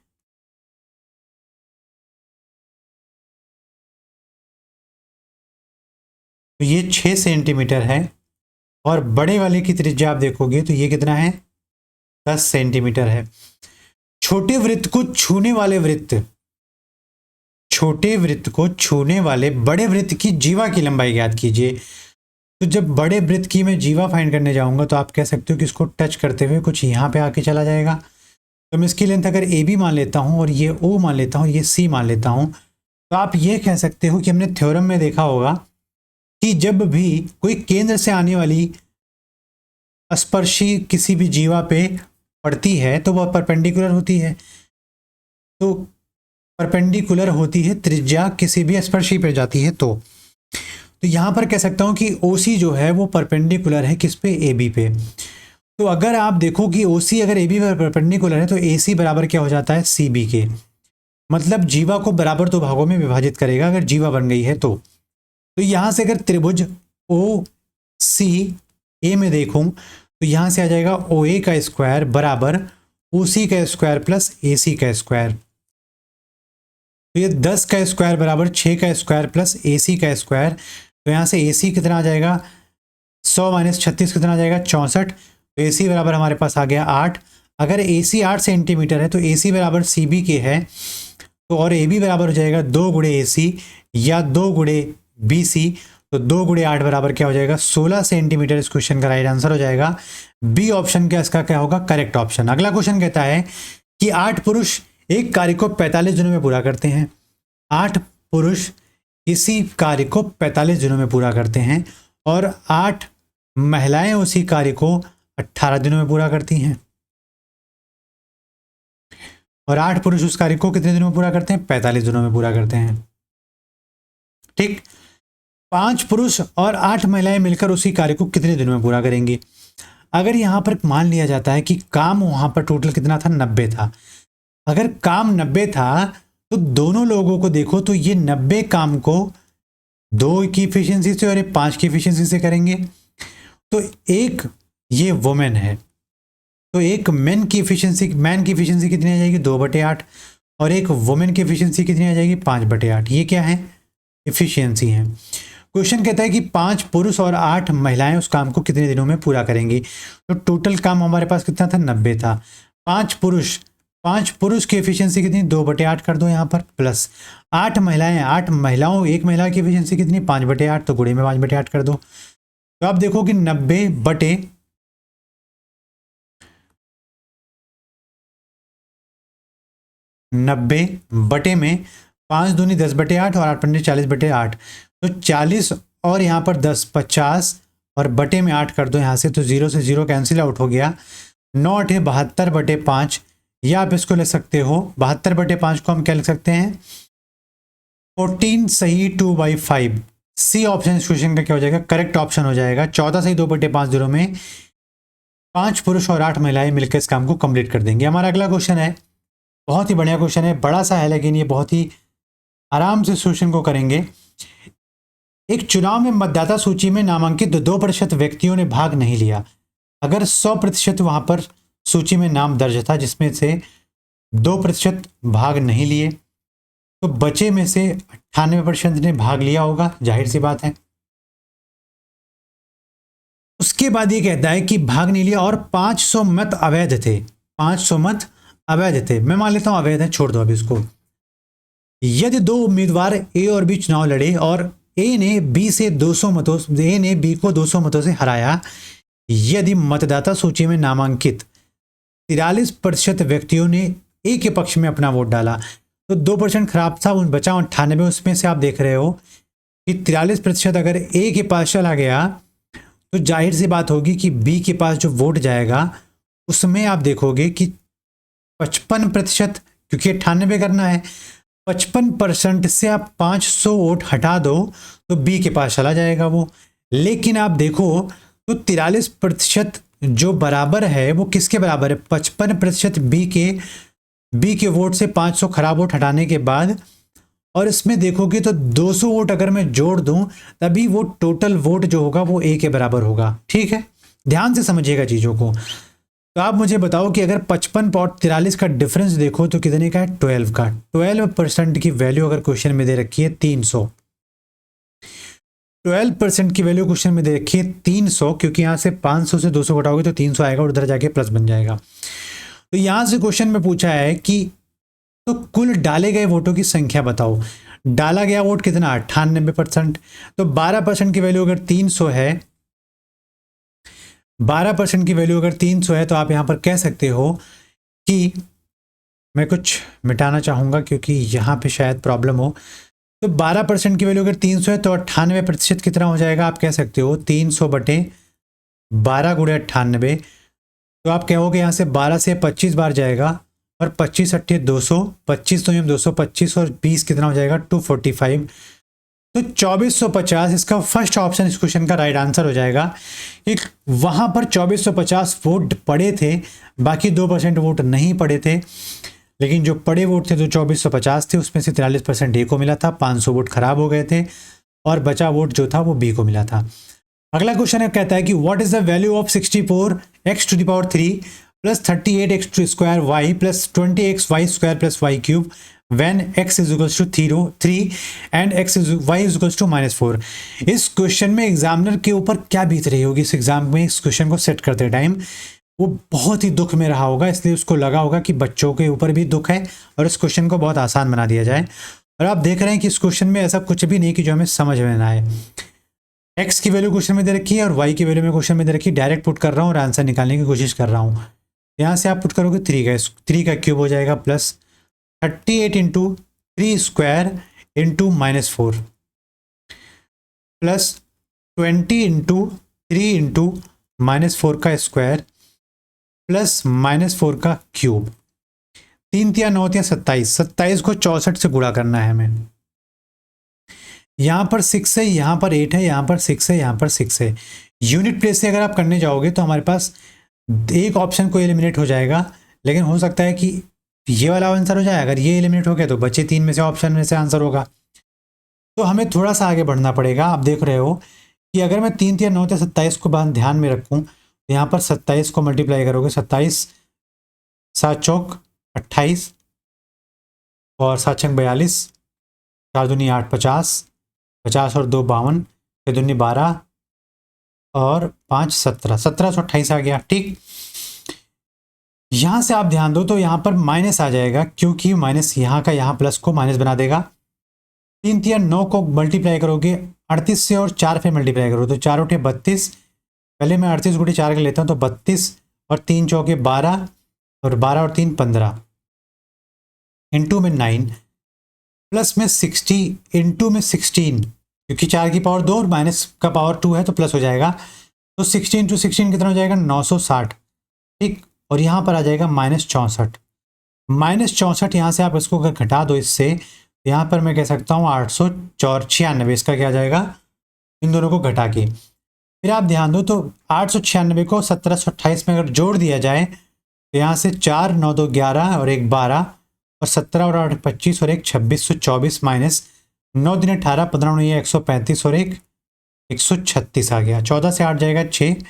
तो ये 6 सेंटीमीटर है, और बड़े वाले की त्रिज्या आप देखोगे तो ये कितना है, 10 सेंटीमीटर है। छोटे वृत्त को छूने वाले वृत्त, छोटे वृत्त को छूने वाले बड़े वृत्त की जीवा की लंबाई ज्ञात कीजिए। तो जब बड़े वृत्त की मैं जीवा फाइंड करने जाऊंगा तो आप कह सकते हो कि इसको टच करते हुए कुछ यहाँ पे आके चला जाएगा। तो मैं इसकी लेंथ अगर ए बी मान लेता हूँ और ये ओ मान लेता हूँ, ये सी मान लेता हूँ, तो आप ये कह सकते हो कि हमने थ्योरम में देखा होगा कि जब भी कोई केंद्र से आने वाली स्पर्शी किसी भी जीवा पे पड़ती है तो वह परपेंडिकुलर होती है। तो परपेंडिकुलर होती है त्रिज्या किसी भी स्पर्शी पे जाती है। तो यहां पर कह सकता हूं कि OC जो है वो परपेंडिकुलर है किस पे, AB पे। तो अगर आप देखो कि OC अगर AB पर परपेंडिकुलर है तो AC बराबर क्या हो जाता है, CB के। मतलब जीवा को बराबर दो भागों में विभाजित करेगा अगर जीवा बन गई है तो यहां से अगर त्रिभुज OCA में देखूं तो यहां से आ जाएगा OA का स्क्वायर बराबर OC का स्क्वायर प्लस AC का स्क्वायर। तो ये 10 का स्क्वायर बराबर 6 का स्क्वायर प्लस AC का स्क्वायर। तो यहाँ से AC कितना आ जाएगा, 100 माइनस 36 कितना आ जाएगा, 64। तो AC बराबर हमारे पास आ गया 8। अगर AC 8 सेंटीमीटर है तो AC बराबर CB के है, तो और AB बराबर हो जाएगा 2 गुणे AC या 2 गुणे BC। तो 2 गुणे 8 बराबर क्या हो जाएगा, 16 सेंटीमीटर। इस क्वेश्चन का राइट आंसर हो जाएगा बी ऑप्शन। क्या इसका क्या होगा, करेक्ट ऑप्शन। अगला क्वेश्चन कहता है कि 8 पुरुष एक कार्य को 45 दिनों में पूरा करते हैं। 8 पुरुष इसी कार्य को 45 दिनों में पूरा करते हैं और 8 महिलाएं उसी कार्य को 18 दिनों में पूरा करती हैं। और 8 पुरुष उस कार्य को कितने दिनों में पूरा करते हैं, 45 दिनों में पूरा करते हैं। ठीक, 5 पुरुष और 8 महिलाएं मिलकर उसी कार्य को कितने दिनों में पूरा करेंगी। अगर यहां पर मान लिया जाता है कि काम वहां पर टोटल कितना था, 90 था। अगर काम 90 था तो दोनों लोगों को देखो तो ये 90 काम को 2 की एफिशिएंसी से और 5 की एफिशिएंसी से करेंगे। तो एक ये वुमेन है तो एक मैन की एफिशिएंसी कितनी आ जाएगी, 2/8। और एक वुमेन की एफिशिएंसी कितनी आ जाएगी, 5/8। ये क्या है, एफिशिएंसी है। क्वेश्चन कहता है कि 5 पुरुष और 8 महिलाएं उस काम को कितने दिनों में पूरा करेंगी। तो टोटल काम हमारे पास कितना था, 90 था। 5 पुरुष की एफिशिएंसी कितनी, 2/8 कर दो यहाँ पर, प्लस 8 महिलाएं, 8 महिलाओं, एक महिला की एफिशिएंसी कितनी, 5/8। तो गुणे में 5/8 कर दो। तो आप देखो कि 90 बटे में 5 दूनी 10/8 और 8 पंजे 40/8। तो 40 और यहाँ पर 10, 50 और बटे में 8 कर दो यहाँ से, तो 0 से 0 कैंसिल आउट हो गया। 9 8 72/5, या आप इसको ले सकते हो 72/5 को हम क्या लिख सकते हैं, 14 सही 2/5। सी ऑप्शन इस क्वेश्चन का क्या हो जाएगा, करेक्ट ऑप्शन हो जाएगा। 14 सही 2/5 दिनों में 5 पुरुष और 8 महिलाएं मिलकर इस काम को कंप्लीट कर देंगे। हमारा अगला क्वेश्चन है, बहुत ही बढ़िया क्वेश्चन है, बड़ा सा है लेकिन ये बहुत ही आराम से क्वेश्चन को करेंगे। एक चुनाव में मतदाता सूची में नामांकित 2% व्यक्तियों ने भाग नहीं लिया। अगर 100% वहां पर सूची में नाम दर्ज था जिसमें से 2% भाग नहीं लिए, तो बचे में से 98% ने भाग लिया होगा, जाहिर सी बात है। उसके बाद ये कहता है कि भाग नहीं लिया और 500 मत अवैध थे। 500 मत अवैध थे, मैं मान लेता हूं अवैध है, छोड़ दो अभी इसको। यदि दो उम्मीदवार ए और बी चुनाव लड़े और ए ने बी से 200 मतों ए ने बी को 200 मतों से हराया, यदि मतदाता सूची में नामांकित 43% व्यक्तियों ने ए के पक्ष में अपना वोट डाला, तो 2% खराब था, उन बचा 98, उसमें से आप देख रहे हो कि 43% अगर ए के पास चला गया तो जाहिर सी बात होगी कि बी के पास जो वोट जाएगा उसमें आप देखोगे कि 55%, क्योंकि 98 करना है, 55% से आप 500 वोट हटा दो तो बी के पास चला जाएगा वो। लेकिन आप देखो तो 43% जो बराबर है वो किसके बराबर है? 55% बी के वोट से 500 खराब वोट हटाने के बाद, और इसमें देखोगे तो 200 वोट अगर मैं जोड़ दूं तभी वो टोटल वोट जो होगा वो ए के बराबर होगा। ठीक है, ध्यान से समझिएगा चीज़ों को। तो आप मुझे बताओ कि अगर 55 और 43 का डिफरेंस देखो तो कितने का है? 12 का। 12% की वैल्यू अगर क्वेश्चन में दे रखी है 300, 12% की वैल्यू क्वेश्चन में दे रखी है 300, क्योंकि यहाँ से 500 से 200 घटाओगे तो 300 आएगा और उधर जाके प्लस बन जाएगा। तो यहाँ से क्वेश्चन में पूछा है कि तो कुल डाले गए वोटों की संख्या बताओ। डाला गया वोट कितना? 98%। तो 12% की वैल्यू अगर 300 है, 12% की वैल्यू अगर 300 है, तो आप यहां पर कह सकते हो कि मैं कुछ मिटाना चाहूंगा क्योंकि यहां पे शायद प्रॉब्लम हो। तो 12% की वैल्यू अगर 300 है तो 98% कितना हो जाएगा? आप कह सकते हो 300 बटे 12 गुणे 98। तो आप कहोगे यहाँ से 12 से 25 बार जाएगा और 25 अट्ठे 200, 25 तो 225 और 20 कितना हो जाएगा? 245। तो 2450 इसका फर्स्ट ऑप्शन इस क्वेश्चन का राइट आंसर हो जाएगा। कि वहां पर 2450 वोट पड़े थे, बाकी 2% वोट नहीं पड़े थे, लेकिन जो पड़े वोट थे तो 2450 थे, उसमें से 43% ए को मिला था, 500 वोट खराब हो गए थे और बचा वोट जो था वो बी को मिला था। अगला क्वेश्चन कहता है कि what is the value of 64x⁻³ plus 38x² y plus 20xy² plus y cube when x is equals to 3 and y is equals to -4। इस क्वेश्चन में एग्जामिनर के ऊपर क्या बीत रही होगी? इस एग्जाम में इस क्वेश्चन को सेट करते टाइम वो बहुत ही दुख में रहा होगा, इसलिए उसको लगा होगा कि बच्चों के ऊपर भी दुख है और इस क्वेश्चन को बहुत आसान बना दिया जाए। और आप देख रहे हैं कि इस क्वेश्चन में ऐसा कुछ भी नहीं कि जो हमें समझ में ना आए। एक्स की वैल्यू क्वेश्चन में दे रखी है और वाई की वैल्यू में क्वेश्चन में दे रखी है, डायरेक्ट पुट कर रहा हूँ और आंसर निकालने की कोशिश कर रहा हूँ। यहाँ से आप पुट करोगे 3 का क्यूब हो जाएगा plus 38 into 3 square into -4 plus 20 into 3 into -4 का स्क्वायर प्लस -4 का क्यूब। 3 तिया 9 तिया 27, 27 को 64 से गुणा करना है हमें। यहाँ पर 6 है, यहाँ पर 8 है, यहाँ पर 6 है, यहाँ पर 6 है। यूनिट प्लेस से अगर आप करने जाओगे तो हमारे पास एक ऑप्शन को एलिमिनेट हो जाएगा, लेकिन हो सकता है कि ये वाला आंसर हो जाए। अगर ये एलिमिनेट हो गया तो बचे 3 में से ऑप्शन में से आंसर होगा। तो हमें थोड़ा सा आगे बढ़ना पड़ेगा। आप देख रहे हो कि अगर मैं 3 तिया 9 तिया 27 को बाद ध्यान में रखूँ तो यहाँ पर 27 को मल्टीप्लाई करोगे, 27 7 चौक 28 और 7 छंग 42, 4 दूनी 8 50, 50 और 2 52, 6 दूनी 12 और 5 17, 1728 आ गया। ठीक, यहां से आप ध्यान दो तो यहां पर माइनस आ जाएगा, क्योंकि माइनस यहाँ का यहाँ प्लस को माइनस बना देगा। 3 तिया 9 को मल्टीप्लाई करोगे 38 से और 4 फिर मल्टीप्लाई करो तो 4 उठे 32। पहले मैं 38 गुणे 4 के लेता हूँ तो 32 और 3 चौके 12 और 12 और 3 15 इंटू में 9 प्लस में 60 इंटू में 16, क्योंकि 4 की पावर 2 और माइनस का पावर 2 है तो प्लस हो जाएगा। तो 60 इंटू 16 कितना हो जाएगा? 960। ठीक, और यहाँ पर आ जाएगा -64। -64 यहाँ से आप इसको अगर घटा दो इससे, यहाँ पर मैं कह सकता हूँ 896। इसका क्या आ जाएगा? इन दोनों को घटा के फिर आप ध्यान दो तो 896 को 1728 में अगर जोड़ दिया जाए तो यहाँ से 4 9 2 11 और 1 12 और 17 और 8 25 और 1 26, 24 माइनस 9 दिन 18, 15 9 135 और 1 136 आ गया। 14 से 8 जाएगा 6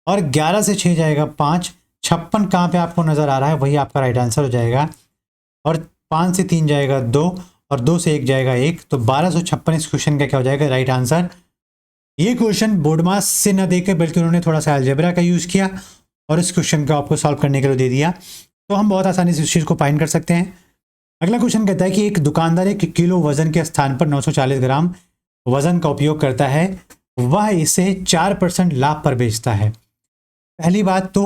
और 11 से 6 जाएगा 5। 56 कहाँ पे आपको नज़र आ रहा है? वही आपका राइट आंसर हो जाएगा। और 5 से 3 जाएगा 2 और 2 से 1 जाएगा 1, तो 1256 इस क्वेश्चन का क्या हो जाएगा? Right answer. ये क्वेश्चन बोर्ड मास से न देकर बल्कि उन्होंने थोड़ा सा अलजेब्रा का यूज़ किया और इस क्वेश्चन को आपको सॉल्व करने के लिए दे दिया, तो हम बहुत आसानी से इस चीज़ को फाइंड कर सकते हैं। अगला क्वेश्चन कहता है कि एक दुकानदार 1 किलो वजन के स्थान पर 940 ग्राम वजन का उपयोग करता है, वह इसे 4% लाभ पर बेचता है। पहली बात तो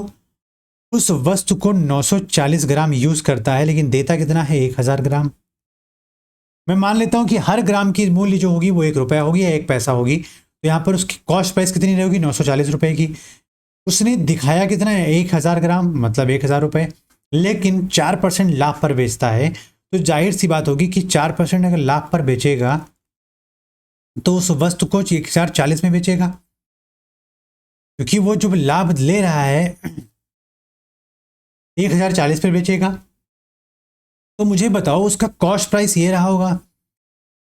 उस वस्तु को 940 ग्राम यूज करता है, लेकिन देता कितना है 1000 ग्राम। मैं मान लेता हूं कि हर ग्राम की मूल्य जो होगी वो 1 रुपया होगी या 1 पैसा होगी, तो यहाँ पर उसकी कॉस्ट प्राइस कितनी रहेगी 940 रुपए की। उसने दिखाया कितना है 1000 ग्राम, मतलब 1000 रुपये, लेकिन 4% लाभ पर बेचता है, तो जाहिर सी बात होगी कि 4% अगर लाभ पर बेचेगा तो उस वस्तु को 1040 में बेचेगा, क्योंकि वो जो लाभ ले रहा है 1040 पर बेचेगा। तो मुझे बताओ उसका कॉस्ट प्राइस ये रहा होगा,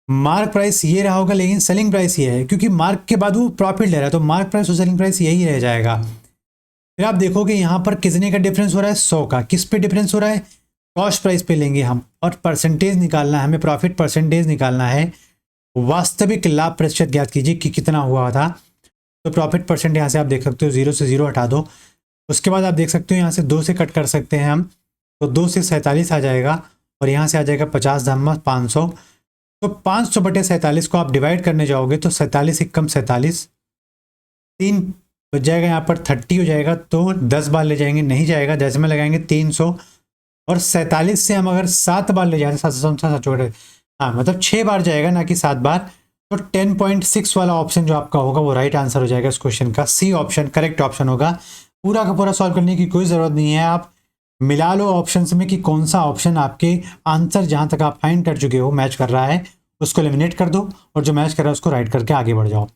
मार्क प्राइस ये रहा होगा, लेकिन सेलिंग प्राइस ये है, क्योंकि मार्क के बाद वो प्रॉफिट ले रहा है, तो मार्क प्राइस और सेलिंग प्राइस यही रह जाएगा। फिर आप देखोगे यहाँ पर कितने का डिफरेंस हो रहा है 100 का। किस पे डिफरेंस हो रहा है, कॉस्ट प्राइस पे लेंगे हम, और परसेंटेज निकालना है हमें, प्रॉफिट परसेंटेज निकालना है। वास्तविक लाभ प्रतिशत ज्ञात कीजिए कि कितना हुआ था। तो प्रॉफिट परसेंट यहाँ से आप देख सकते हो 0 से 0 हटा दो, उसके बाद आप देख सकते हो यहाँ से 2 से कट कर सकते हैं हम, तो 2 से 47 आ जाएगा, और यहाँ से आ जाएगा 50 धम्मा 500। तो 500 बटे 47 को आप डिवाइड करने जाओगे तो 47 एकम 47, 3 बच जाएगा, यहाँ पर 30 हो जाएगा, तो 10 बार ले जाएंगे नहीं जाएगा, डेसिमल लगाएंगे 300, और 47 से हम अगर 7 बार ले जाएंगे 7 हाँ मतलब 6 बार जाएगा ना कि 7 बार, तो 10.6 वाला ऑप्शन जो आपका होगा वो राइट आंसर हो जाएगा इस क्वेश्चन का। सी ऑप्शन करेक्ट ऑप्शन होगा। पूरा का पूरा सॉल्व करने की कोई ज़रूरत नहीं है, आप मिला लो ऑप्शंस में कि कौन सा ऑप्शन आपके आंसर जहां तक आप फाइंड कर चुके हो मैच कर रहा है, उसको एलिमिनेट कर दो, और जो मैच कर रहा है उसको राइट करके आगे बढ़ जाओ।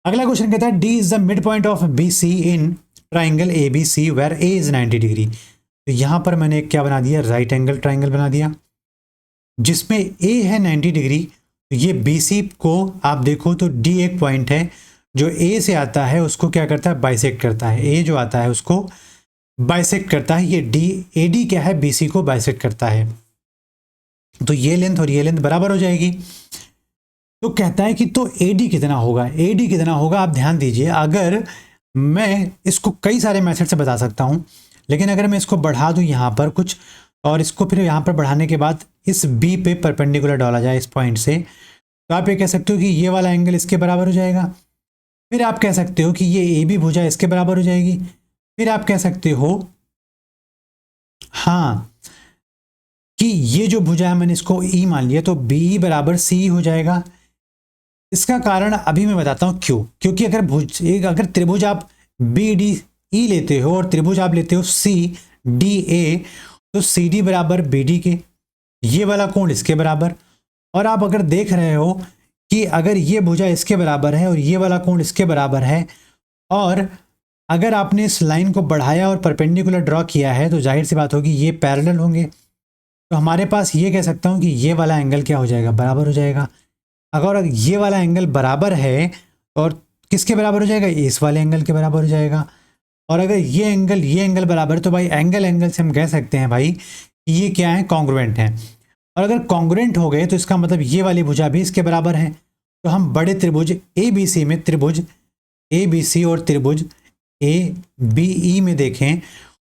अगला क्वेश्चन कहता है D is the mid point of B C in triangle A B C where A is 90 degree. तो यहाँ पर मैंने क्या बना दिया, राइट एंगल ट्राइंगल बना दिया, जिसमें ए है 90 डिग्री। तो ये बी सी को आप देखो तो डी एक पॉइंट है जो ए से आता है, उसको क्या करता है बाइसेक्ट करता है, ए जो आता है उसको बाइसेक्ट करता है। ये डी ए डी क्या है बी सी को बाइसेक्ट करता है, तो ये लेंथ और ये लेंथ बराबर हो जाएगी। तो कहता है कि तो ए डी कितना होगा, ए डी कितना होगा, आप ध्यान दीजिए। अगर मैं इसको कई सारे मेथड से बता सकता हूँ, लेकिन अगर मैं इसको बढ़ा दूँ यहाँ पर कुछ, और इसको फिर यहाँ पर बढ़ाने के बाद इस बी पे परपेंडिकुलर डाला जाए इस पॉइंट से, तो आप ये कह सकते हो कि ये वाला एंगल इसके बराबर हो जाएगा। फिर आप कह सकते हो कि ये ए बी भुजा इसके बराबर हो जाएगी। फिर आप कह सकते हो हाँ कि ये जो भुजा है मैंने इसको ई मान लिया, तो बी बराबर सी हो जाएगा। इसका कारण अभी मैं बताता हूँ क्यों, क्योंकि अगर त्रिभुज आप बी डी ई लेते हो और त्रिभुज आप लेते हो सी डी ए, तो सी डी बराबर बी डी के, ये वाला कोण इसके बराबर। और आप अगर देख रहे हो कि अगर ये भुजा इसके बराबर है और ये वाला कोण इसके बराबर है, और अगर आपने इस लाइन को बढ़ाया और परपेंडिकुलर ड्रॉ किया है, तो जाहिर सी बात होगी ये पैरेलल होंगे। तो हमारे पास ये कह सकता हूँ कि ये वाला एंगल क्या हो जाएगा, बराबर हो जाएगा। अगर ये वाला एंगल बराबर है और किसके बराबर हो जाएगा, इस वाले एंगल के बराबर हो जाएगा। और अगर ये एंगल बराबर है, तो भाई एंगल से हम कह सकते हैं भाई कि ये क्या है, कॉन्ग्रुएंट है। और अगर कॉन्ग्रुएंट हो गए तो इसका मतलब ये वाली भुजा भी इसके बराबर है। तो हम बड़े त्रिभुज ए बी सी में, त्रिभुज ए बी सी और त्रिभुज ए बी ई में देखें,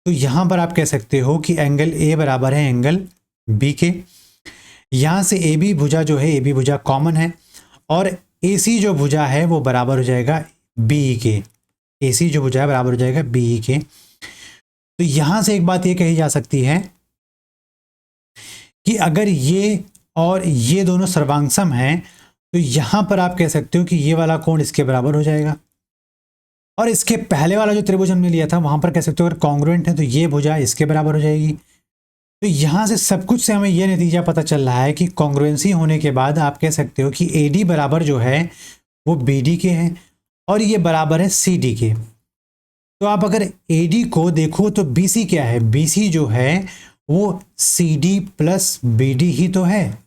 तो यहाँ पर आप कह सकते हो कि एंगल ए बराबर है एंगल बी के। यहाँ से ए बी भुजा जो है, ए बी भुजा कॉमन है, और ए सी जो भुजा है वो बराबर हो जाएगा बी ई के। ए सी जो भुजा है बराबर हो जाएगा बी ई के। तो यहाँ से एक बात ये कही जा सकती है कि अगर ये और ये दोनों सर्वांगसम हैं, तो यहाँ पर आप कह सकते हो कि ये वाला कोण इसके बराबर हो जाएगा। और इसके पहले वाला जो त्रिभुज हमने लिया था वहाँ पर कह सकते हो अगर कॉन्ग्रुएंट है तो ये भुजा इसके बराबर हो जाएगी। तो यहाँ से सब कुछ से हमें ये नतीजा पता चल रहा है कि कॉन्ग्रुएंसी होने के बाद आप कह सकते हो कि ए डी बराबर जो है वो बी डी के हैं, और ये बराबर है सी डी के। तो आप अगर ए डी को देखो तो बी सी क्या है, बी सी जो है वो C D plus B D ही तो है,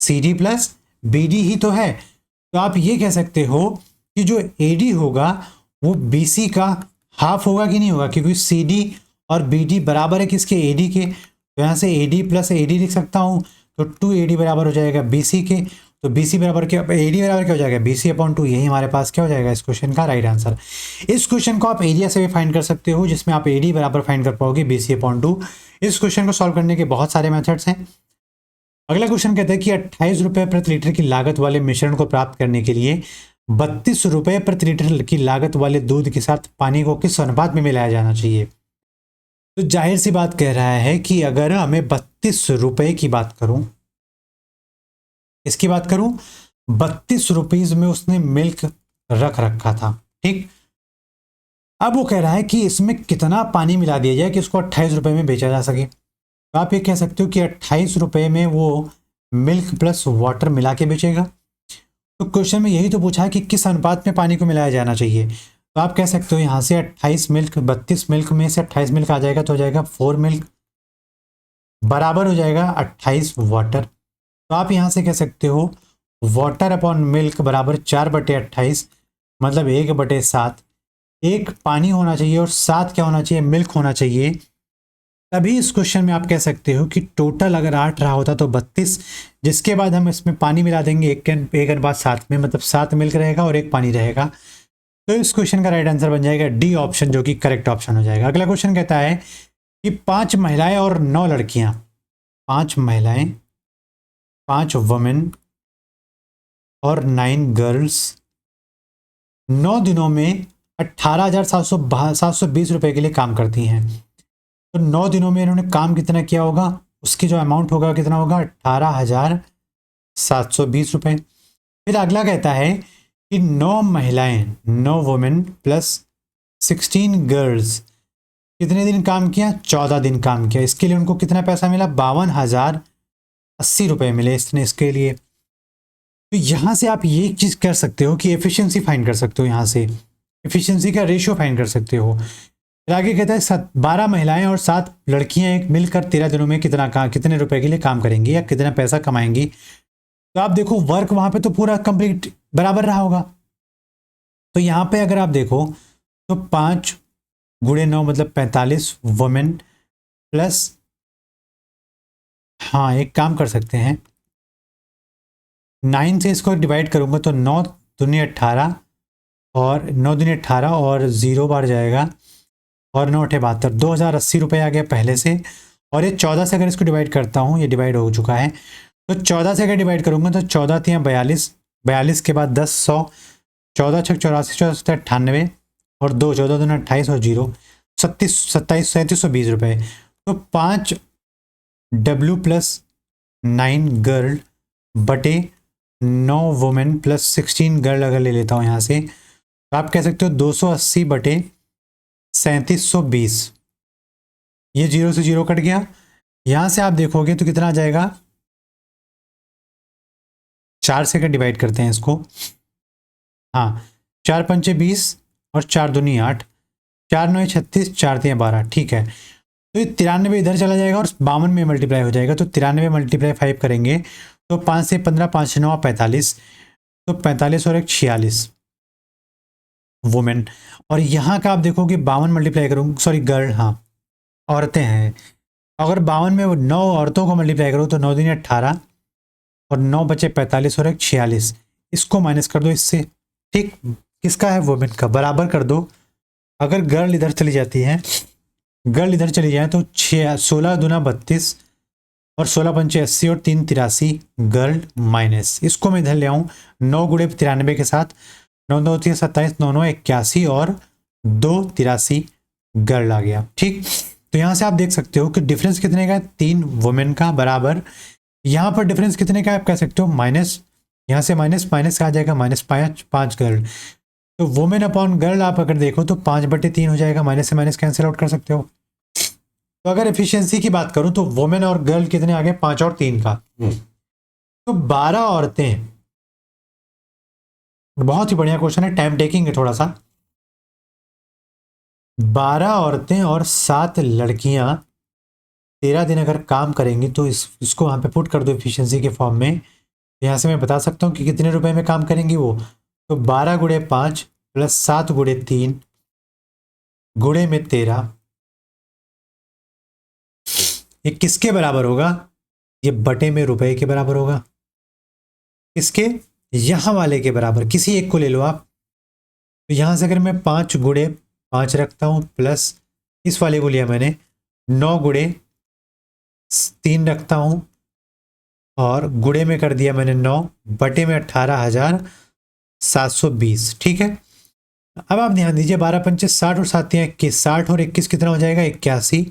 C D plus B D ही तो है। तो आप ये कह सकते हो कि जो ए डी होगा वो बी सी का हाफ होगा कि नहीं होगा, क्योंकि सी डी और बी डी बराबर है किसके, ए डी के। तो यहाँ से A D plus A D लिख सकता हूँ, तो 2 ए डी बराबर हो जाएगा बी सी के। तो BC बराबर क्या, AD बराबर क्या हो जाएगा, BC/2। यही हमारे पास क्या हो जाएगा इस क्वेश्चन का राइट आंसर। इस क्वेश्चन को आप एरिया से भी फाइंड कर सकते हो, जिसमें आप AD बराबर फाइंड कर पाओगे BC/2। इस क्वेश्चन को सॉल्व करने के बहुत सारे मेथड्स हैं। अगला क्वेश्चन कहता है कि 28 रुपए प्रति लीटर की लागत वाले मिश्रण को प्राप्त करने के लिए 32 रुपए प्रति लीटर की लागत वाले दूध के साथ पानी को किस अनुपात में मिलाया जाना चाहिए। तो जाहिर सी बात कह रहा है कि अगर हमें 32 रुपए की बात करूं, इसकी बात करूं, 32 रुपीज में उसने मिल्क रख रखा था, ठीक। अब वो कह रहा है कि इसमें कितना पानी मिला दिया जाए कि उसको 28 रुपए में बेचा जा सके। तो आप ये कह सकते हो कि 28 रुपए में वो मिल्क प्लस वाटर मिला के बेचेगा। तो क्वेश्चन में यही तो पूछा है कि किस अनुपात में पानी को मिलाया जाना चाहिए। तो आप कह सकते हो यहाँ से 28 मिल्क, 32 मिल्क में से 28 मिल्क आ जाएगा तो हो जाएगा 4 मिल्क बराबर हो जाएगा 28 वाटर। तो आप यहाँ से कह सकते हो वाटर अपॉन मिल्क बराबर 4/28, मतलब 1/7। एक पानी होना चाहिए और 7 क्या होना चाहिए, मिल्क होना चाहिए। तभी इस क्वेश्चन में आप कह सकते हो कि टोटल अगर 8 रहा होता तो 32, जिसके बाद हम इसमें पानी मिला देंगे 1/7 में, मतलब 7 मिल्क रहेगा और 1 पानी रहेगा। तो इस क्वेश्चन का राइट आंसर बन जाएगा डी ऑप्शन, जो कि करेक्ट ऑप्शन हो जाएगा। अगला क्वेश्चन कहता है कि 5 महिलाएं और 9 लड़कियां, 5 महिलाएं, 5 वुमेन और 9 गर्ल्स 9 दिनों में 18,720 रुपए के लिए काम करती हैं। तो 9 दिनों में इन्होंने काम कितना किया होगा, उसकी जो अमाउंट होगा कितना होगा, 18,720 रुपए। फिर अगला कहता है कि 9 महिलाएं, 9 वुमेन प्लस 16 गर्ल्स कितने दिन काम किया, 14 दिन काम किया। इसके लिए उनको कितना पैसा मिला, 52,080 रुपए मिले इसके लिए। तो यहां से आप ये चीज कर सकते हो कि एफिशिएंसी फाइंड कर सकते हो, यहां से एफिशिएंसी का रेशियो फाइंड कर सकते हो। फिर आगे कहता है 12 महिलाएं और 7 लड़कियां एक मिलकर 13 दिनों में कितने रुपए के लिए काम करेंगी या कितना पैसा कमाएंगी। तो आप देखो वर्क वहां पे तो पूरा कंप्लीट बराबर रहा होगा। तो यहां पे अगर आप देखो तो 5 गुणे 9 मतलब 45 वुमेन प्लस, हाँ एक काम कर सकते हैं 9 से इसको डिवाइड करूंगा तो 9 दूनी 18 और 9 दूनी 18 और 0 बार जाएगा और 9 8 72, 2,080 रुपये आ गया पहले से। और ये 14 से अगर इसको डिवाइड करता हूँ, ये डिवाइड हो चुका है, तो 14 से अगर डिवाइड करूंगा तो 14 3 42, 42 के बाद 10 100, 14 6 84, 14 98 और 2 14 दूना 28 और 0 27 3720 रुपये। तो 5 W प्लस 9 गर्ल बटे 9 वुमेन प्लस 16 गर्ल अगर ले लेता हूँ यहाँ से, तो आप कह सकते हो 280 बटे 3720। ये 0 से 0 कट गया। यहां से आप देखोगे तो कितना आ जाएगा, 4 से अगर डिवाइड करते हैं इसको, हाँ 4 पंचे 20 और 4 दूनी 8, 4 9 36, 4 3 12, ठीक है। तो ये 93 इधर चला जाएगा और 52 में मल्टीप्लाई हो जाएगा। तो 93 मल्टीप्लाई 5 करेंगे तो 5 से 15, 5 9 45, तो 45 और 1 46 वुमेन। और यहाँ का आप देखोगे 52 मल्टीप्लाई करूँ, सॉरी गर्ल, हाँ औरतें हैं। अगर 52 में 9 औरतों को मल्टीप्लाई करो तो 9 दूनी 18 और 9 बचे 45 और 1 46, इसको माइनस कर दो इससे, ठीक। किसका है, वुमेन का, बराबर कर दो। अगर गर्ल इधर चली जाती है, गर्ल इधर चली जाए तो 16 दूना 32 और 16 पंचे 80 और 3 83 गर्ल माइनस, इसको मैं इधर ले आऊँ 9 गुणे 93 के साथ, 9 2 3 27, 9 9 81 और 2 83 गर्ल आ गया, ठीक। तो यहाँ से आप देख सकते हो कि डिफरेंस कितने का है, 3 वुमेन का बराबर, यहाँ पर डिफरेंस कितने का है आप कह सकते हो माइनस, यहाँ से माइनस माइनस आ जाएगा -5 गर्ल। तो वुमेन अपॉन गर्ल आप अगर देखो तो 5/3 हो जाएगा, माइनस से माइनस कैंसिल आउट कर सकते हो। तो अगर एफिशिएंसी की बात करूं तो वुमेन और गर्ल कितने आ गए, 5 और 3 का, तो 12 औरतें, बहुत ही बढ़िया क्वेश्चन है, टाइम टेकिंग है थोड़ा सा। 12 औरतें और 7 लड़कियां 13 दिन अगर काम करेंगी तो इसको वहां पे पुट कर दो एफिशिएंसी के फॉर्म में। यहाँ से मैं बता सकता हूँ कि कितने रुपए में काम करेंगी वो। तो 12 गुणे 5 प्लस 7 गुणे 3 गुणे में 13, ये किसके बराबर होगा, ये बटे में रुपए के बराबर होगा। इसके यहाँ वाले के बराबर किसी एक को ले लो आप। तो यहाँ से अगर मैं 5 गुणे 5 रखता हूँ प्लस इस वाले को लिया मैंने 9 गुणे 3 रखता हूँ और गुणे में कर दिया मैंने 9 बटे में 18,720। ठीक है, अब आप ध्यान दीजिए 12 पंचे 60 और 7 21, 60 और 21 कितना हो जाएगा 81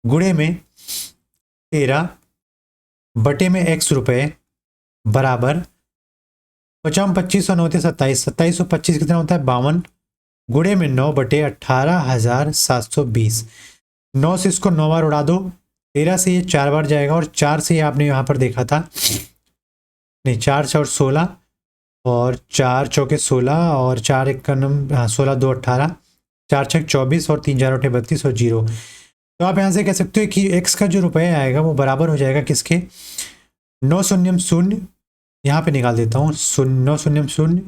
गुणे में 13 बटे में x रुपए बराबर 50 25 और 9 27 27 और 25 कितना होता है 52 गुणे में 9 बटे 18,720। 9 से इसको 9 बार उड़ा दो, 13 से ये 4 बार जाएगा और 4 से ये आपने यहाँ पर देखा था नहीं 4 4 16 और 4 चौके 16 और 4 एक का 16 2 18 4 6 24 और 3 4 8 32 और 0। तो आप यहाँ से कह सकते हो कि x का जो रुपये आएगा वो बराबर हो जाएगा किसके 9 शून्यम 0 यहाँ पे निकाल देता हूँ 9 शून्यम 0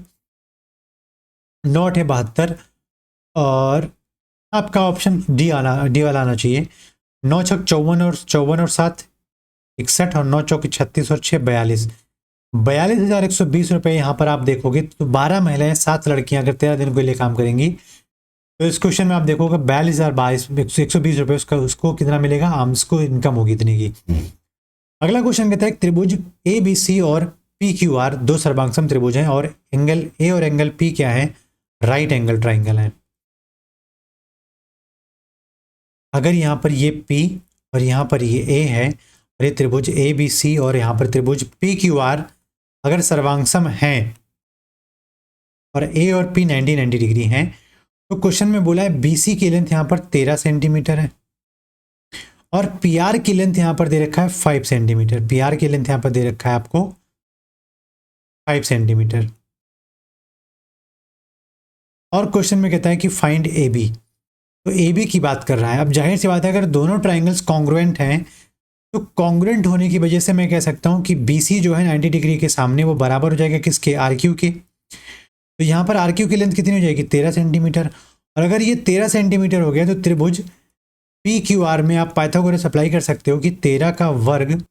9 8 72 और आपका ऑप्शन डी वाला आना चाहिए 9 छक 54 और 7 61 और 9 चौक 36 और 6 42 42,120 रुपये। यहाँ पर आप देखोगे तो 12 महिलाएं 7 लड़कियां अगर 13 दिन के लिए काम करेंगी तो इस क्वेश्चन में आप देखोगे 42,120 रुपये उसको कितना मिलेगा, उसको इनकम होगी इतनी की। अगला क्वेश्चन कहता है त्रिभुज ए बी सी और पी क्यू आर दो सर्वांगसम त्रिभुज हैं और एंगल ए और एंगल पी क्या है, राइट एंगल ट्राइंगल है। अगर यहाँ पर ये P और यहाँ पर ये A है और ये त्रिभुज ए बी सी और यहाँ पर त्रिभुज पी क्यू आर अगर सर्वांगसम हैं और A और P 90 डिग्री हैं तो क्वेश्चन में बोला है BC की लेंथ यहाँ पर 13 सेंटीमीटर है और PR की लेंथ यहाँ पर दे रखा है 5 सेंटीमीटर। PR की लेंथ यहाँ पर दे रखा है आपको 5 सेंटीमीटर और क्वेश्चन में कहता है कि फाइंड AB। तो AB की बात कर रहा है। अब जाहिर सी बात है अगर दोनों ट्राइंगल्स कॉन्ग्रुएंट हैं तो कॉन्ग्रुएंट होने की वजह से मैं कह सकता हूं कि BC जो है 90 डिग्री के सामने वो बराबर हो जाएगा किसके, RQ के। तो यहाँ पर RQ की लेंथ कितनी हो जाएगी 13 सेंटीमीटर और अगर ये 13 सेंटीमीटर हो गया तो त्रिभुज PQR में आप पाइथागोरस अप्लाई कर सकते हो कि 13 का वर्ग।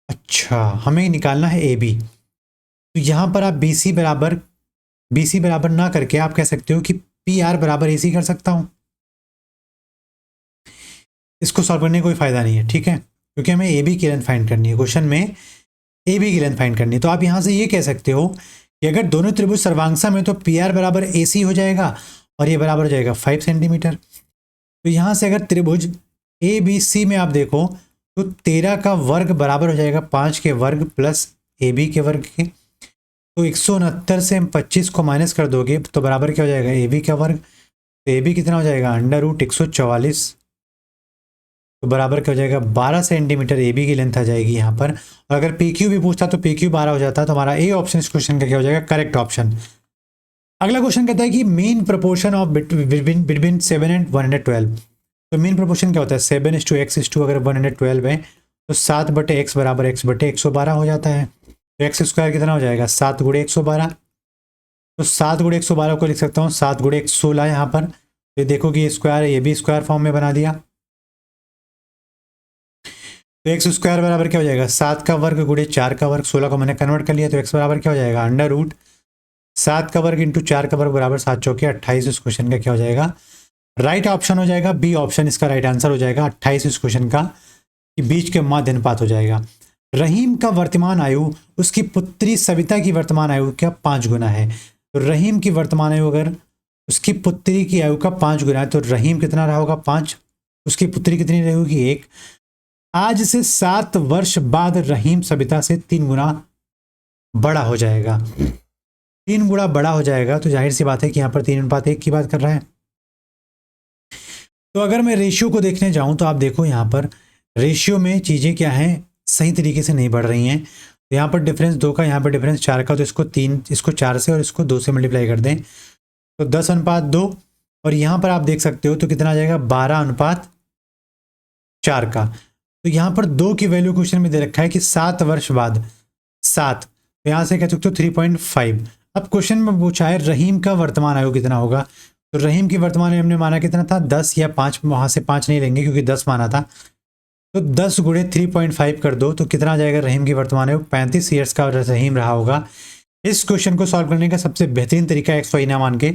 अच्छा, हमें निकालना है AB। तो यहाँ पर आप BC बराबर ना करके आप कह सकते हो कि PR बराबर AC कर सकता हूं। इसको सॉल्व करने का कोई फायदा नहीं है, ठीक है, क्योंकि हमें AB की लेंथ फाइंड करनी है। क्वेश्चन में AB की लेंथ फाइंड करनी है। तो आप यहां से ये कह सकते हो कि अगर दोनों त्रिभुज सर्वांगसम है तो PR बराबर AC हो जाएगा और ये बराबर हो जाएगा 5 सेंटीमीटर। तो यहां से अगर त्रिभुज ABC में आप देखो तो 13 का वर्ग बराबर हो जाएगा 5 के वर्ग प्लस AB के वर्ग के। तो 169 से हम 25 को माइनस कर दोगे तो बराबर क्या हो जाएगा AB का वर्ग। तो AB कितना हो जाएगा √144 तो बराबर क्या हो जाएगा 12 सेंटीमीटर AB की लेंथ आ जाएगी यहाँ पर। और अगर PQ भी पूछता तो PQ 12 हो जाता तो हमारा A ऑप्शन इस क्वेश्चन का क्या हो जाएगा, करेक्ट ऑप्शन। अगला क्वेश्चन कहता है कि mean proportion of between 7 and 112। तो मीन प्रोपोर्शन क्या होता है 7:x अगर 112 है तो 7/x बराबर x बटे 112 हो जाता है। तो एक्स स्क्वायर कितना हो जाएगा 7 गुणे 112। तो 7 गुणे 112 को लिख सकता हूँ 7 गुणे 116 यहाँ पर। तो देखो कि ये स्क्वायर है, ये भी स्क्वायर फॉर्म में बना दिया। तो एक्स स्क्वायर बराबर क्या हो जाएगा 7 का वर्ग गुणे 4 का वर्ग। 16 को मैंने कन्वर्ट कर लिया तो एक्स बराबर क्या हो जाएगा √7 का वर्ग इंटू 4 का वर्ग बराबर 7 चौके 28। इस क्वेश्चन का क्या हो जाएगा, राइट ऑप्शन हो जाएगा बी ऑप्शन इसका राइट आंसर हो जाएगा 28 इस क्वेश्चन का, कि बीच के माध्य अनुपात हो जाएगा। रहीम का वर्तमान आयु उसकी पुत्री सविता की वर्तमान आयु का 5 गुना है। तो रहीम की वर्तमान आयु अगर उसकी पुत्री की आयु का 5 गुना है तो रहीम कितना रहा होगा 5, उसकी पुत्री कितनी रहेगी 1। आज से 7 वर्ष बाद रहीम सविता से 3 गुना बड़ा हो जाएगा। 3 गुना बड़ा हो जाएगा तो जाहिर सी बात है कि यहाँ पर 3:1 की बात कर रहा है। तो अगर मैं रेशियो को देखने जाऊं तो आप देखो यहाँ पर रेशियो में चीज़ें क्या हैं, सही तरीके से नहीं बढ़ रही हैं। तो यहाँ पर डिफरेंस 2 का, यहाँ पर डिफरेंस 4 का, तो इसको 4 से और इसको 2 से मल्टीप्लाई कर दें तो 10:2। और यहाँ पर आप देख सकते हो तो कितना आ जाएगा 12:4 का। तो यहाँ पर 2 की वैल्यू क्वेश्चन में दे रखा है कि 7 वर्ष बाद 7, तो यहाँ से कह सकते हो 3.5। अब क्वेश्चन में पूछा है रहीम का वर्तमान आयु कितना होगा। तो रहीम की वर्तमान आयु हमने माना कितना था 10 या 5, वहाँ से 5 नहीं लेंगे क्योंकि 10 माना था। तो 10 गुणे 3.5 कर दो तो कितना आ जाएगा? रहीम की वर्तमान आयु 35 ईयर्स का रहीम रहा होगा। इस क्वेश्चन को सॉल्व करने का सबसे बेहतरीन तरीका एक्स वाई ना मान के,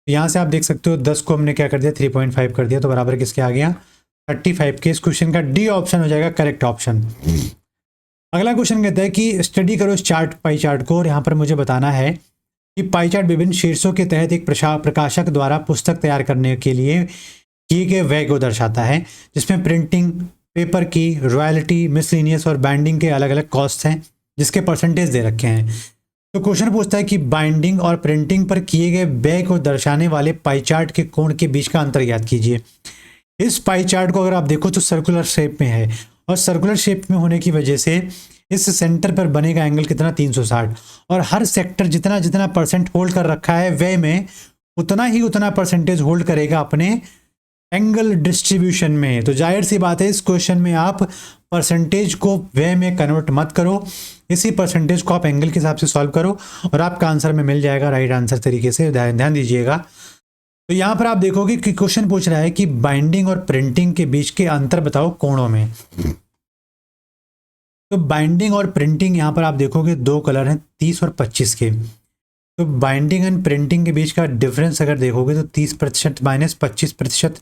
यहाँ से आप देख सकते हो 10 को हमने क्या कर दिया 3.5 कर दिया, तो बराबर किसके आ गया? 35 के। इस क्वेश्चन का डी ऑप्शन हो जाएगा करेक्ट ऑप्शन। अगला क्वेश्चन कहता है कि स्टडी करो इस चार्ट, पाई चार्ट को, और यहाँ पर मुझे बताना है कि पाई चार्ट विभिन्न शीर्षों के तहत एक प्रकाशक द्वारा पुस्तक तैयार करने के लिए किए गए व्यय को दर्शाता है, जिसमें प्रिंटिंग, पेपर की, रॉयल्टी, मिसलिनियस और बाइंडिंग के अलग अलग कॉस्ट हैं, जिसके परसेंटेज दे रखे हैं। तो क्वेश्चन पूछता है कि बाइंडिंग और प्रिंटिंग पर किए गए व्यय को दर्शाने वाले पाई चार्ट के कोण के बीच का अंतर ज्ञात कीजिए। इस पाई चार्ट को अगर आप देखो तो सर्कुलर शेप में है, और सर्कुलर शेप में होने की वजह से इस सेंटर पर बनेगा एंगल कितना? 360, और हर सेक्टर जितना जितना परसेंट होल्ड कर रखा है व्यय में, उतना ही उतना परसेंटेज होल्ड करेगा अपने एंगल डिस्ट्रीब्यूशन में। तो जाहिर सी बात है इस क्वेश्चन में आप परसेंटेज को व्यय में कन्वर्ट मत करो, इसी परसेंटेज को आप एंगल के हिसाब से सॉल्व करो और आपका आंसर में मिल जाएगा राइट आंसर तरीके से। ध्यान दीजिएगा। तो यहाँ पर आप देखोगे कि क्वेश्चन पूछ रहा है कि बाइंडिंग और प्रिंटिंग के बीच के अंतर बताओ कोणों में। तो बाइंडिंग और प्रिंटिंग यहाँ पर आप देखोगे दो कलर हैं 30 और 25 के। तो बाइंडिंग एंड प्रिंटिंग के बीच का डिफरेंस अगर देखोगे तो 30% माइनस 25%,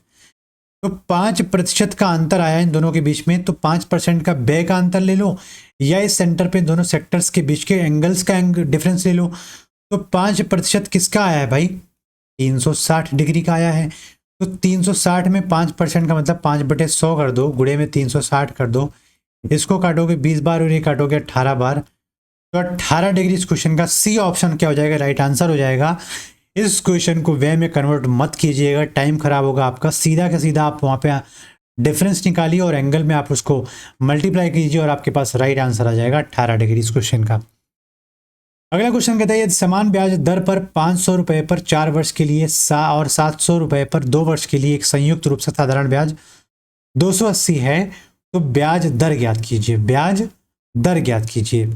तो 5% का अंतर आया इन दोनों के बीच में। तो 5% का व्यय का अंतर ले लो, या इस सेंटर पे दोनों सेक्टर्स के बीच के एंगल्स का डिफरेंस ले लो। तो 5% किसका आया है भाई? 360 डिग्री का आया है। तो 360 में 5% का मतलब 5/100 कर दो, गुणे में 360 कर दो, इसको काटोगे 20 बार और ये काटोगे 18 बार, तो 18 डिग्री। इस क्वेश्चन का सी ऑप्शन क्या हो जाएगा? राइट आंसर हो जाएगा। इस क्वेश्चन को व्यय में कन्वर्ट मत कीजिएगा, टाइम खराब होगा आपका। सीधा का सीधा आप वहाँ पे डिफरेंस निकालिए और एंगल में आप उसको मल्टीप्लाई कीजिए और आपके पास राइट आंसर आ जाएगा 18 डिग्री इस क्वेश्चन का। अगला क्वेश्चन कहता है यदि समान ब्याज दर पर 500 रुपये पर 4 वर्ष के लिए और 700 रुपये पर 2 वर्ष के लिए एक संयुक्त रूप से साधारण ब्याज 280 है, तो ब्याज दर ज्ञात कीजिए। ब्याज दर ज्ञात कीजिए।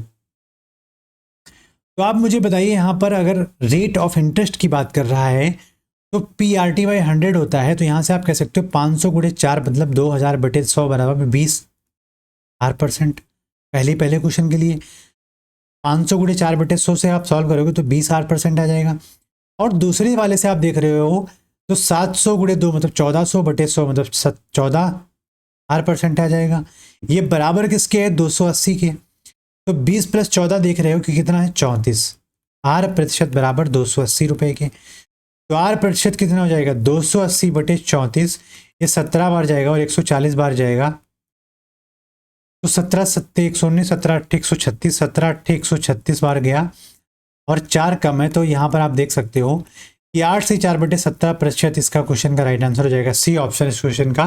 तो आप मुझे बताइए यहाँ पर अगर रेट ऑफ इंटरेस्ट की बात कर रहा है तो PRT/100 होता है, तो यहाँ से आप कह सकते हो 500 गुणे 4 मतलब 2000/100 बराबर 20% पहले क्वेश्चन के लिए 500 गुणे 4/100 से आप सॉल्व करोगे तो 20% आ जाएगा। और दूसरे वाले से आप देख रहे हो तो 700 गुणे 2 मतलब 1400/100 मतलब 14% आ जाएगा। ये बराबर किसके है? 280 के। तो 20 + 14 देख रहे हो कि कितना है? 34। R% बराबर 280 रुपये के। तो R% कितना हो जाएगा? 280/34। ये 17 बार जाएगा और 140 बार जाएगा, तो 17 7 119, 17 8 136, 17 8 136 बार गया और 4 कम है। तो यहाँ पर आप देख सकते हो कि 8 से 4/17% इसका क्वेश्चन का राइट आंसर हो जाएगा। सी ऑप्शन इस क्वेश्चन का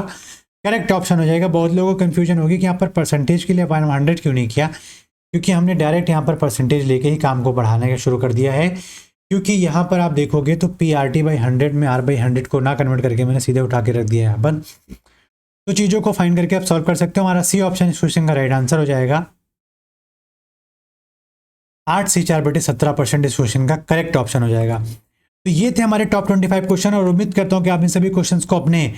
करेक्ट ऑप्शन हो जाएगा। बहुत लोगों को कन्फ्यूजन होगी कि यहाँ पर परसेंटेज के लिए 100 क्यों नहीं किया, क्योंकि हमने डायरेक्ट यहाँ पर परसेंटेज लेके ही काम को बढ़ाने का शुरू कर दिया है। क्योंकि यहाँ पर आप देखोगे तो PRT/100 में R/100 को ना कन्वर्ट करके मैंने सीधे उठा के रख दिया है यहाँ पर। तो चीज़ों को फाइंड करके आप सॉल्व कर सकते हो। हमारा सी ऑप्शन इस क्वेश्चन का राइट आंसर हो जाएगा। 8 से 4/17% इस क्वेश्चन का करेक्ट ऑप्शन हो जाएगा। तो ये थे हमारे टॉप 25 क्वेश्चन और उम्मीद करता हूँ कि आप इन सभी क्वेश्चंस को अपने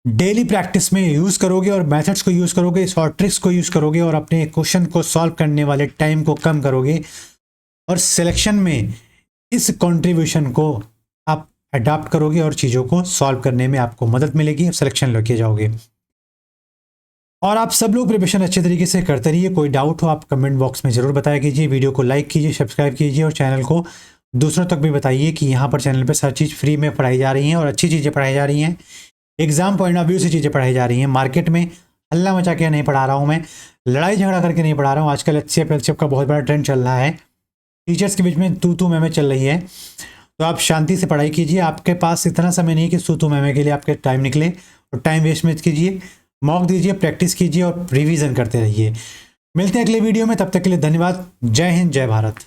डेली प्रैक्टिस में यूज़ करोगे और मेथड्स को यूज़ करोगे, शॉर्ट ट्रिक्स को यूज़ करोगे और अपने क्वेश्चन को सॉल्व करने वाले टाइम को कम करोगे और सिलेक्शन में इस कंट्रीब्यूशन को आप अडॉप्ट करोगे और चीज़ों को सॉल्व करने में आपको मदद मिलेगी, सिलेक्शन लेके जाओगे। और आप सब लोग प्रिपरेशन अच्छे तरीके से करते रहिए। कोई डाउट हो आप कमेंट बॉक्स में ज़रूर बताया कीजिए। वीडियो को लाइक कीजिए, सब्सक्राइब कीजिए और चैनल को दूसरों तक भी बताइए कि यहाँ पर चैनल पर हर चीज़ फ्री में पढ़ाई जा रही हैं और अच्छी चीज़ें पढ़ाई जा रही हैं। एग्जाम पॉइंट ऑफ व्यू से चीज़ें पढ़ाई जा रही हैं। मार्केट में हल्ला मचा के नहीं पढ़ा रहा हूँ मैं, लड़ाई झगड़ा करके नहीं पढ़ा रहा हूँ। आजकल HCF का बहुत बड़ा ट्रेंड चल रहा है, टीचर्स के बीच में तू मैं चल रही है। तो आप शांति से पढ़ाई कीजिए। आपके पास इतना समय नहीं है कि तू मैं के लिए आपके टाइम निकले, और टाइम वेस्ट मत कीजिए। मॉक दीजिए, प्रैक्टिस कीजिए और रिवीजन करते रहिए। मिलते हैं अगले वीडियो में, तब तक के लिए धन्यवाद। जय हिंद, जय भारत।